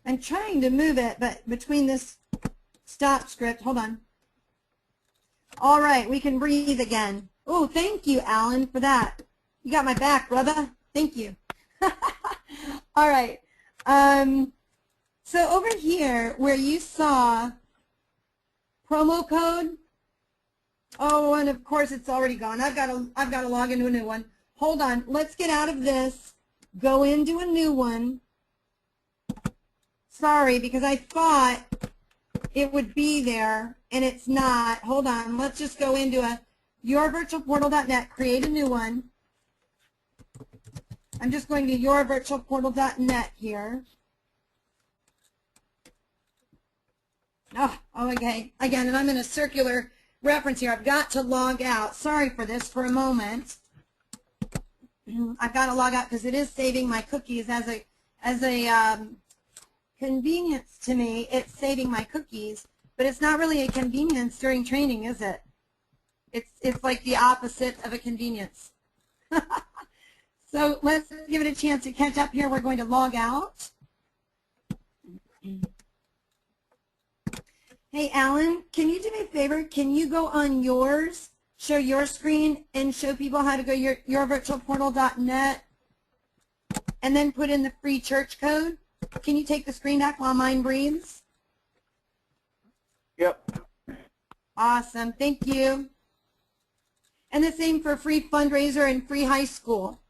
I'm trying to move it, but between this stop script, hold on. All right, we can breathe again. Oh, thank you, Alan, for that. You got my back, brother. Thank you. All right. So over here where you saw promo code, oh, and of course it's already gone. I've got to log into a new one. Hold on. Let's get out of this. Go into a new one. Sorry, because I thought it would be there, and it's not. Hold on. Let's just go into a yourvirtualportal.net, create a new one. I'm just going to yourvirtualportal.net here. Oh, okay. Again, and I'm in a circular reference here. I've got to log out. Sorry for this for a moment. I've got to log out because it is saving my cookies as a convenience to me. It's saving my cookies, but it's not really a convenience during training, is it? It's like the opposite of a convenience. So let's give it a chance to catch up here. We're going to log out. Hey, Alan, can you do me a favor? Can you go on yours, show your screen, and show people how to go to yourvirtualportal.net and then put in the free church code? Can you take the screen back while mine breathes? Yep. Awesome. Thank you. And the same for free fundraiser and free high school.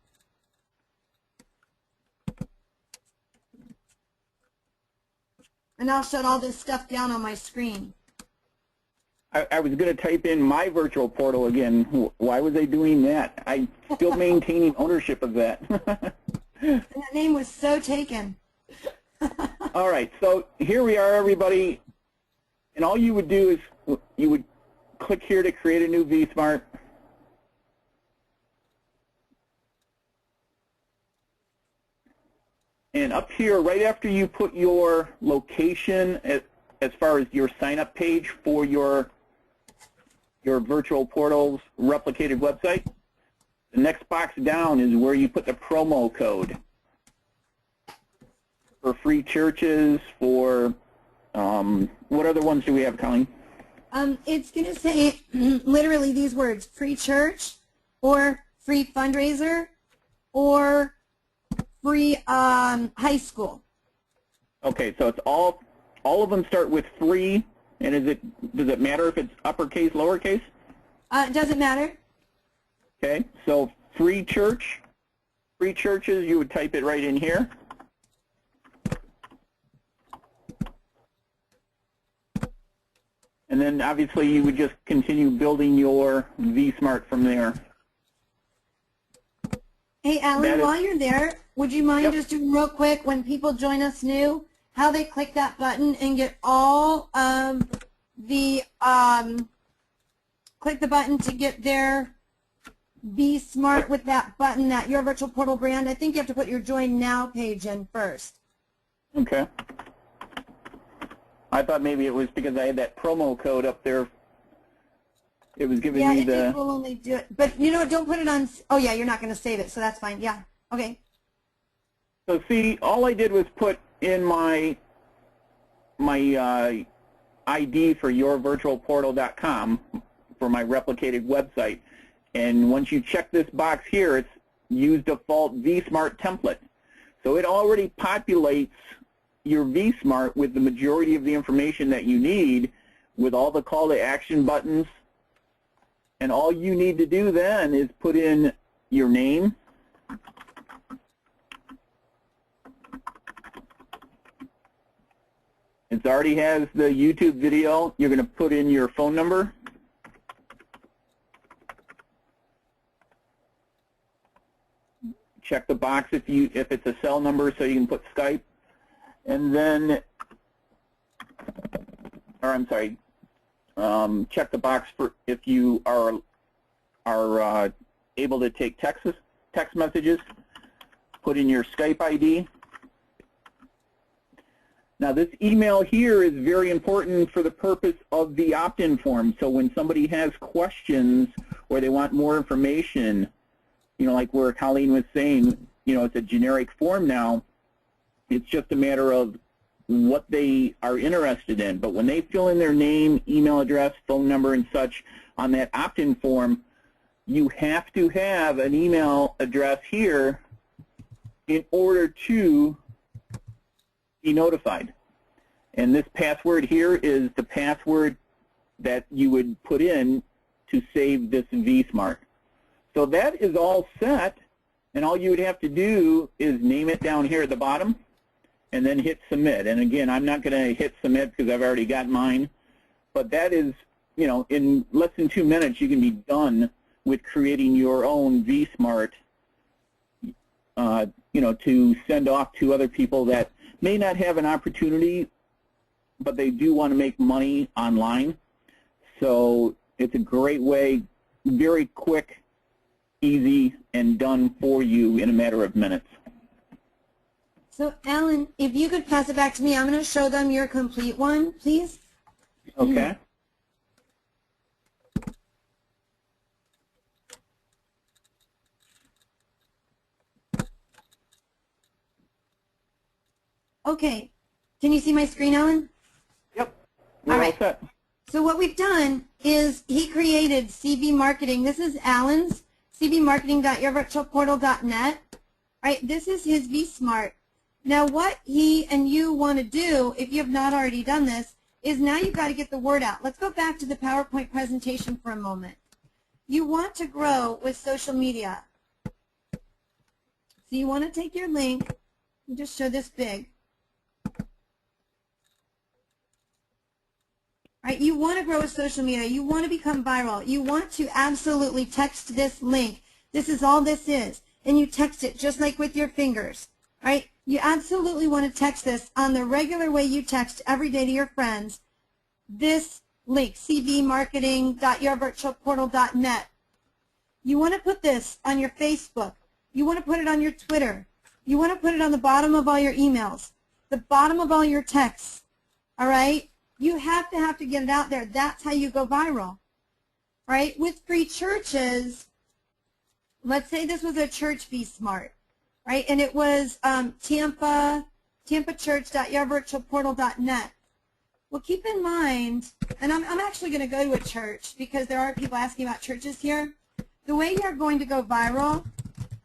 And I'll shut all this stuff down on my screen. I was going to type in my virtual portal again. Why was I doing that? I'm still maintaining ownership of that. And that name was so taken. All right, so here we are, everybody. And all you would do is you would click here to create a new VSmart. And up here, right after you put your location as far as your sign-up page for your virtual portal's replicated website, the next box down is where you put the promo code for free churches, for what other ones do we have, Colleen? It's going to say literally these words: free church, or free fundraiser, or free high school. Okay, so it's all of them start with free, and does it matter if it's uppercase, lowercase? It doesn't matter. Okay, so free church, free churches, you would type it right in here. And then obviously you would just continue building your V-SMART from there. Hey, Alan, while you're there, would you mind just doing real quick, when people join us new, how they click that button and get all of the, click the button to get their V-SMART with that button, that Your Virtual Portal brand? I think you have to put your Join Now page in first. Okay. I thought maybe it was because I had that promo code up there. It was giving me the... Yeah, it will only do it. But, you know what, don't put it on... Oh, yeah, you're not going to save it, so that's fine. Yeah, okay. So, see, all I did was put in my ID for yourvirtualportal.com for my replicated website. And once you check this box here, it's use default V-SMART template. So it already populates your V-SMART with the majority of the information that you need, with all the call to action buttons. And all you need to do then is put in your name, it already has the YouTube video. You're going to put in your phone number, check the box if it's a cell number so you can put Skype, and then, or I'm sorry, check the box for if you are able to take text messages. Put in your Skype ID. Now this email here is very important for the purpose of the opt-in form. So when somebody has questions or they want more information, you know, like where Colleen was saying, you know, it's a generic form now. It's just a matter of what they are interested in. But when they fill in their name, email address, phone number, and such on that opt-in form, you have to have an email address here in order to be notified. And this password here is the password that you would put in to save this V-SMART. So that is all set, and all you would have to do is name it down here at the bottom and then hit submit. And again, I'm not going to hit submit because I've already got mine, but that is, you know, in less than 2 minutes you can be done with creating your own V-SMART, you know, to send off to other people that may not have an opportunity, but they do want to make money online. So it's a great way, very quick, easy, and done for you in a matter of minutes. So, Alan, if you could pass it back to me, I'm going to show them your complete one, please. Okay. Okay. Can you see my screen, Alan? Yep. We're all set. So what we've done is he created CV Marketing. This is Alan's, cvmarketing.yourvirtualportal.net. Right? This is his V-SMART. Now what he and you want to do, if you have not already done this, is now you've got to get the word out. Let's go back to the PowerPoint presentation for a moment. You want to grow with social media. So you want to take your link and just show this big. Right? You want to grow with social media. You want to become viral. You want to absolutely text this link. This is all this is. And you text it just like with your fingers. Right? You absolutely want to text this on the regular way you text every day to your friends. This link, cvmarketing.yourvirtualportal.net. You want to put this on your Facebook. You want to put it on your Twitter. You want to put it on the bottom of all your emails, the bottom of all your texts. All right? You have to get it out there. That's how you go viral. Right? With free churches, let's say this was a church V-SMART. Right? And it was tampachurch.yourvirtualportal.net. Well, keep in mind, and I'm actually going to go to a church because there are people asking about churches here. The way you're going to go viral,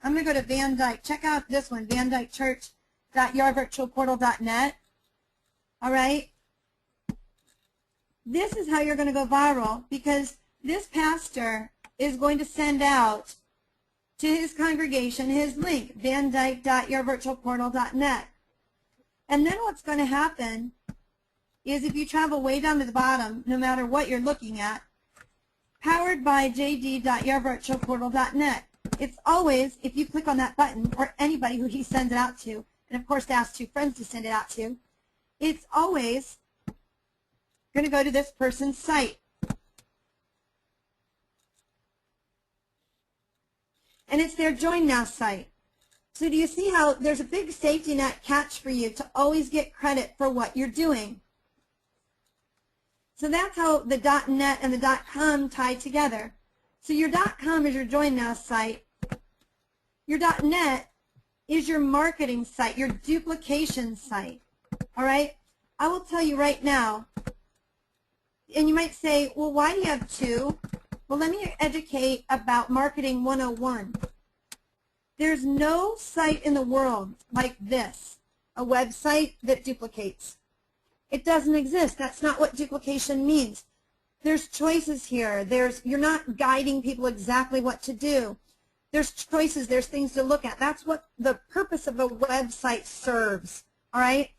I'm going to go to Van Dyke. Check out this one, vandykechurch.yourvirtualportal.net. All right? This is how you're going to go viral because this pastor is going to send out to his congregation his link, vandyke.yourvirtualportal.net. And then what's going to happen is if you travel way down to the bottom, no matter what you're looking at, powered by jd.yourvirtualportal.net. It's always, if you click on that button, or anybody who he sends it out to, and of course ask 2 friends to send it out to, it's always going to go to this person's site. And it's their Join Now site. So do you see how there's a big safety net catch for you to always get credit for what you're doing? So that's how the .net and the .com tie together. So your .com is your Join Now site. Your .net is your marketing site, your duplication site. All right? I will tell you right now, and you might say, well, why do you have 2? Well, let me educate about Marketing 101. There's no site in the world like this, a website that duplicates. It doesn't exist. That's not what duplication means. There's choices here. You're not guiding people exactly what to do. There's choices. There's things to look at. That's what the purpose of a website serves. All right?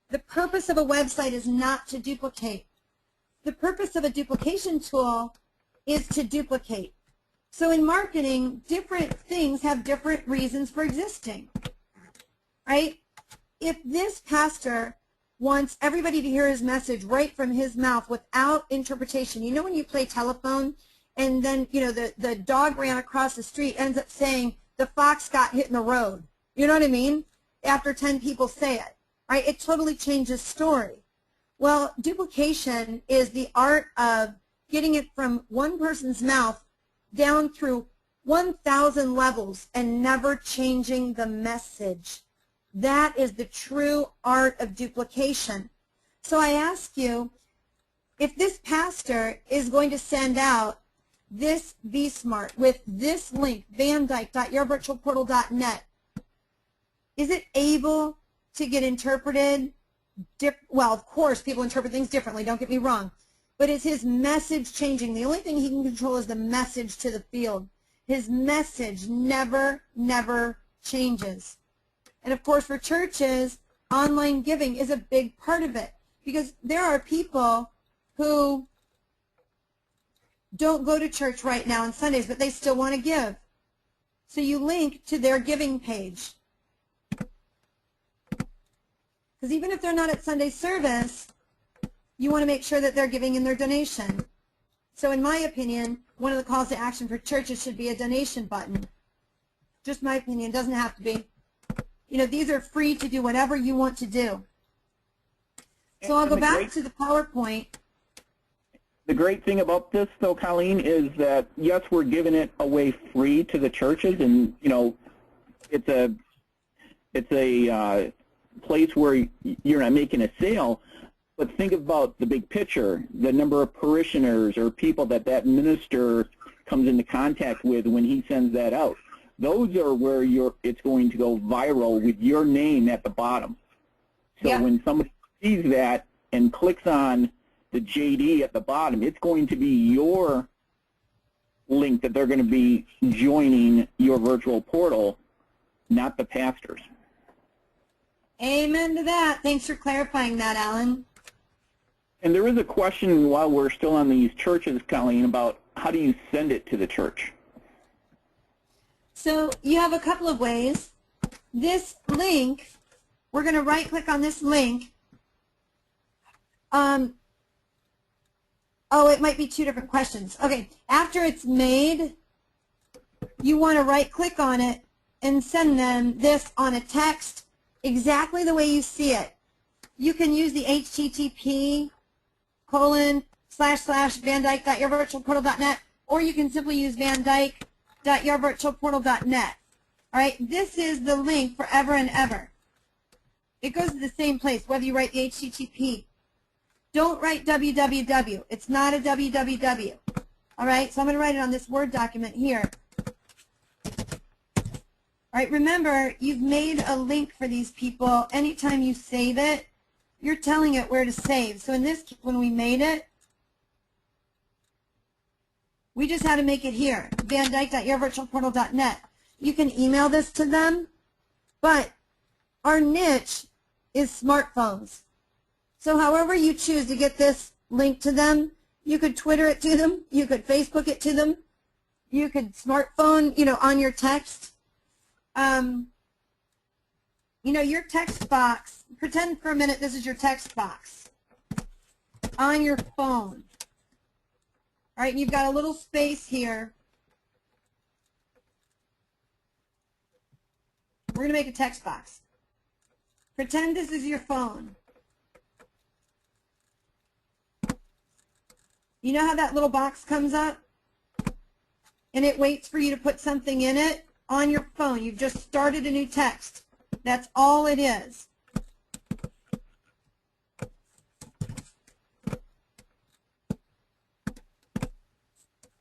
The purpose of a website is not to duplicate. The purpose of a duplication tool is to duplicate. So in marketing, different things have different reasons for existing. Right? If this pastor wants everybody to hear his message right from his mouth without interpretation, you know when you play telephone and then, you know, the dog ran across the street, ends up saying the fox got hit in the road. You know what I mean? After 10 people say it. Right? It totally changes story. Well, duplication is the art of getting it from one person's mouth down through 1,000 levels and never changing the message. That is the true art of duplication. So I ask you, if this pastor is going to send out this VSmart with this link, vandyke.yourvirtualportal.net, is it able to get interpreted? Well, of course, people interpret things differently, don't get me wrong. But is his message changing? The only thing he can control is the message to the field. His message never, never changes. And of course, for churches, online giving is a big part of it, because there are people who don't go to church right now on Sundays, but they still want to give. So you link to their giving page. Because even if they're not at Sunday service, you want to make sure that they're giving in their donation. So in my opinion, one of the calls to action for churches should be a donation button. Just my opinion, doesn't have to be. You know, these are free to do whatever you want to do. So I'll go back to the PowerPoint. The great thing about this, though, Colleen, is that, yes, we're giving it away free to the churches, and, you know, it's a place where you're not making a sale, but think about the big picture, the number of parishioners or people that minister comes into contact with when he sends that out. Those are where it's going to go viral with your name at the bottom. So when somebody sees that and clicks on the JD at the bottom, it's going to be your link that they're going to be joining your virtual portal, not the pastor's. Amen to that. Thanks for clarifying that, Alan. And there is a question while we're still on these churches, Colleen, about how do you send it to the church? So you have a couple of ways. This link, we're going to right-click on this link. Oh, it might be 2 different questions. Okay, after it's made, you want to right-click on it and send them this on a text exactly the way you see it. You can use the http://vandyke.yourvirtualportal.net, or you can simply use vandyke.yourvirtualportal.net. All right, this is the link forever and ever. It goes to the same place, whether you write the HTTP. Don't write www. It's not a www. All right, so I'm going to write it on this Word document here. All right, remember, you've made a link for these people. Anytime you save it, you're telling it where to save. So in this case, when we made it, we just had to make it here, vandyke.yourvirtualportal.net. You can email this to them, but our niche is smartphones. So however you choose to get this link to them, you could Twitter it to them, you could Facebook it to them, you could smartphone, on your text. Your text box, pretend for a minute this is your text box on your phone. All right, and you've got a little space here. We're going to make a text box. Pretend this is your phone. You know how that little box comes up? And it waits for you to put something in it on your phone. You've just started a new text. That's all it is.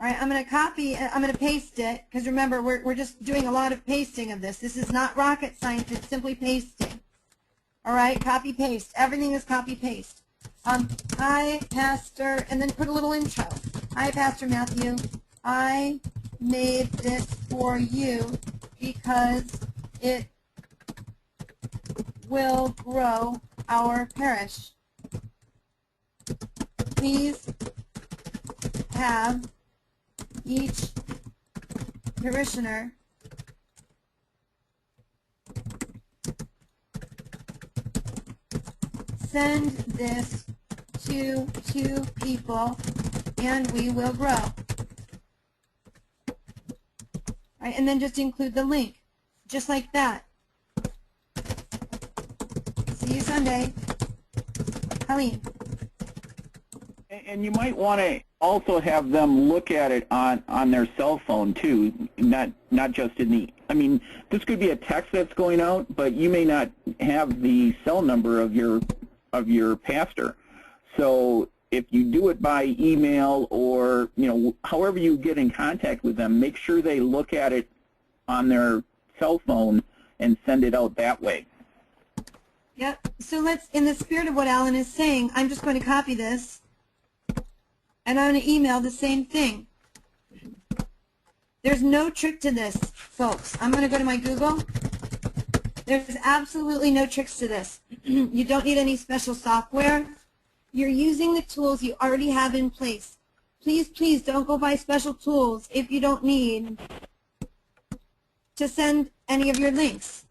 All right, I'm going to paste it, because remember, we're just doing a lot of pasting of this. This is not rocket science, it's simply pasting. All right, copy, paste. Everything is copy, paste. Hi, Pastor, and then put a little intro. Hi, Pastor Matthew. I made this for you because it will grow our parish. Please have each parishioner send this to 2 people and we will grow. All right, and then just include the link, just like that. See you Sunday. Colleen. And you might want to also have them look at it on their cell phone too, not just in the, this could be a text that's going out, but you may not have the cell number of your pastor. So if you do it by email or, however you get in contact with them, make sure they look at it on their cell phone and send it out that way. Yep. So let's, in the spirit of what Alan is saying, I'm just going to copy this and I'm going to email the same thing. There's no trick to this, folks. I'm going to go to my Google. There's absolutely no tricks to this. You don't need any special software. You're using the tools you already have in place. Please, please don't go buy special tools if you don't need to send any of your links.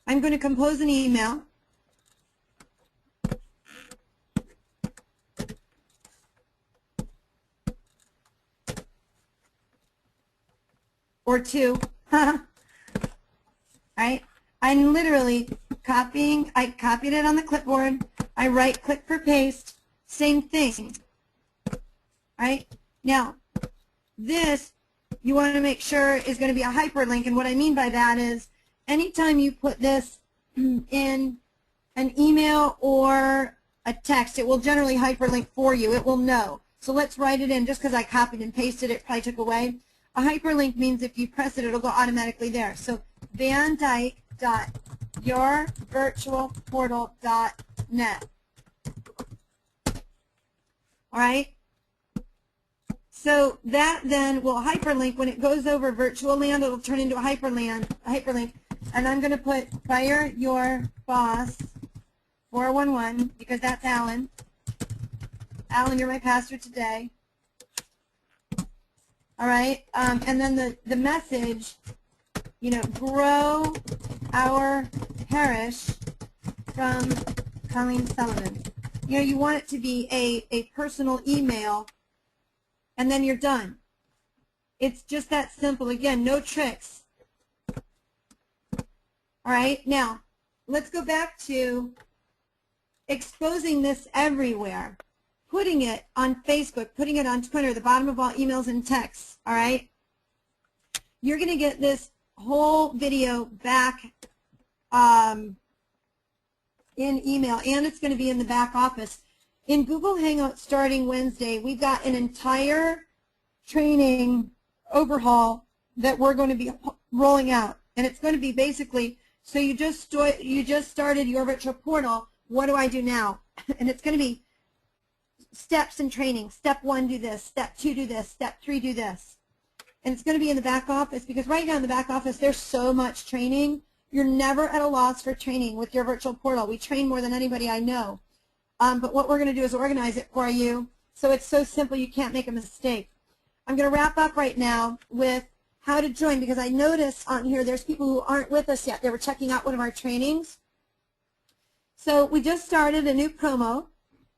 I'm going to compose an email. Or 2. Right? I'm literally copying. I copied it on the clipboard. I right-click for paste. Same thing. Right? Now, this you want to make sure is going to be a hyperlink, and what I mean by that is anytime you put this in an email or a text, it will generally hyperlink for you. It will know. So let's write it in. Just because I copied and pasted it, probably took away. A hyperlink means if you press it, it'll go automatically there. So vandyke.yourvirtualportal.net. All right? So that then will hyperlink. When it goes over virtual land, it'll turn into a hyperlink. And I'm going to put fire your boss 411 because that's Alan. Alan, you're my pastor today. All right, and then the message, grow our parish from Colleen Sullivan. You want it to be a personal email, and then you're done. It's just that simple. Again, no tricks. All right, now let's go back to exposing this everywhere. Putting it on Facebook, putting it on Twitter, the bottom of all emails and texts, all right? You're going to get this whole video back in email, and it's going to be in the back office. In Google Hangout starting Wednesday, we've got an entire training overhaul that we're going to be rolling out, and it's going to be basically, so you just started your virtual portal, what do I do now? And it's going to be steps in training. Step 1, do this. Step 2, do this. Step 3, do this. And it's going to be in the back office because right now in the back office there's so much training You're never at a loss for training with your virtual portal. We train more than anybody I know. But what we're going to do is organize it for you so it's so simple you can't make a mistake. I'm going to wrap up right now with how to join, because I notice on here there's people who aren't with us yet. They were checking out one of our trainings. So we just started a new promo,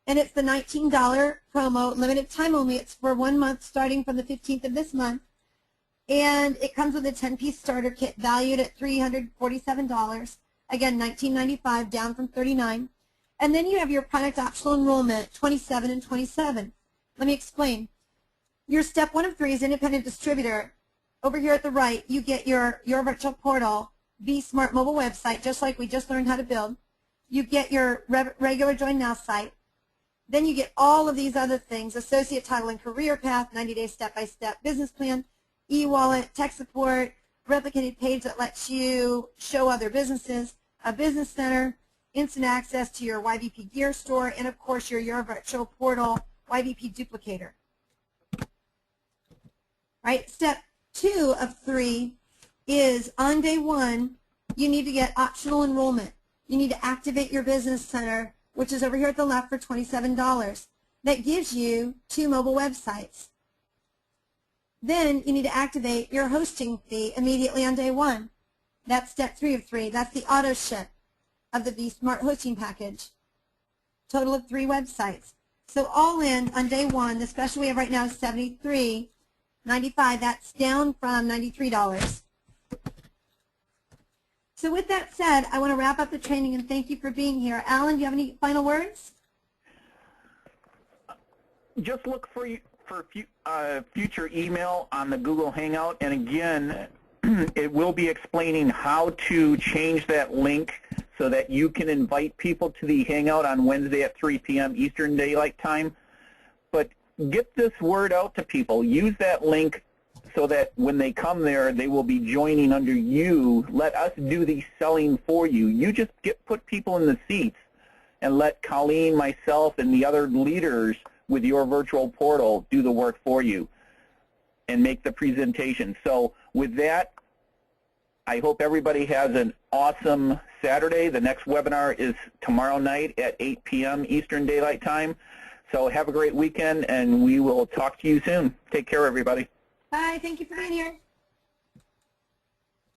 and it's the $19 promo, limited time only. It's for 1 month starting from the 15th of this month. And it comes with a 10-piece starter kit valued at $347. Again, $19.95, down from $39. And then you have your product optional enrollment, 27 and 27. Let me explain. Your step 1 of 3 is independent distributor. Over here at the right, you get your virtual portal, V-SMART mobile website, just like we just learned how to build. You get your regular Join Now site. Then you get all of these other things, associate title and career path, 90-day step-by-step business plan, e-wallet, tech support, replicated page that lets you show other businesses, a business center, instant access to your YVP gear store, and of course your virtual portal YVP duplicator. Right? Step 2 of 3 is on day 1, you need to get optional enrollment. You need to activate your business center, which is over here at the left for $27. That gives you 2 mobile websites. Then you need to activate your hosting fee immediately on day 1. That's step 3 of 3. That's the auto ship of the V-SMART hosting package. Total of 3 websites. So all in on day 1, the special we have right now is $73.95. That's down from $93. So with that said, I want to wrap up the training and thank you for being here. Alan, do you have any final words? Just look for future email on the Google Hangout, and again, it will be explaining how to change that link so that you can invite people to the Hangout on Wednesday at 3 p.m. Eastern Daylight Time. But get this word out to people. Use that link so that when they come there, they will be joining under you. Let us do the selling for you. You just put people in the seats and let Colleen, myself, and the other leaders with your virtual portal do the work for you and make the presentation. So with that, I hope everybody has an awesome Saturday. The next webinar is tomorrow night at 8 p.m. Eastern Daylight Time. So have a great weekend, and we will talk to you soon. Take care, everybody. Bye. Thank you for being here.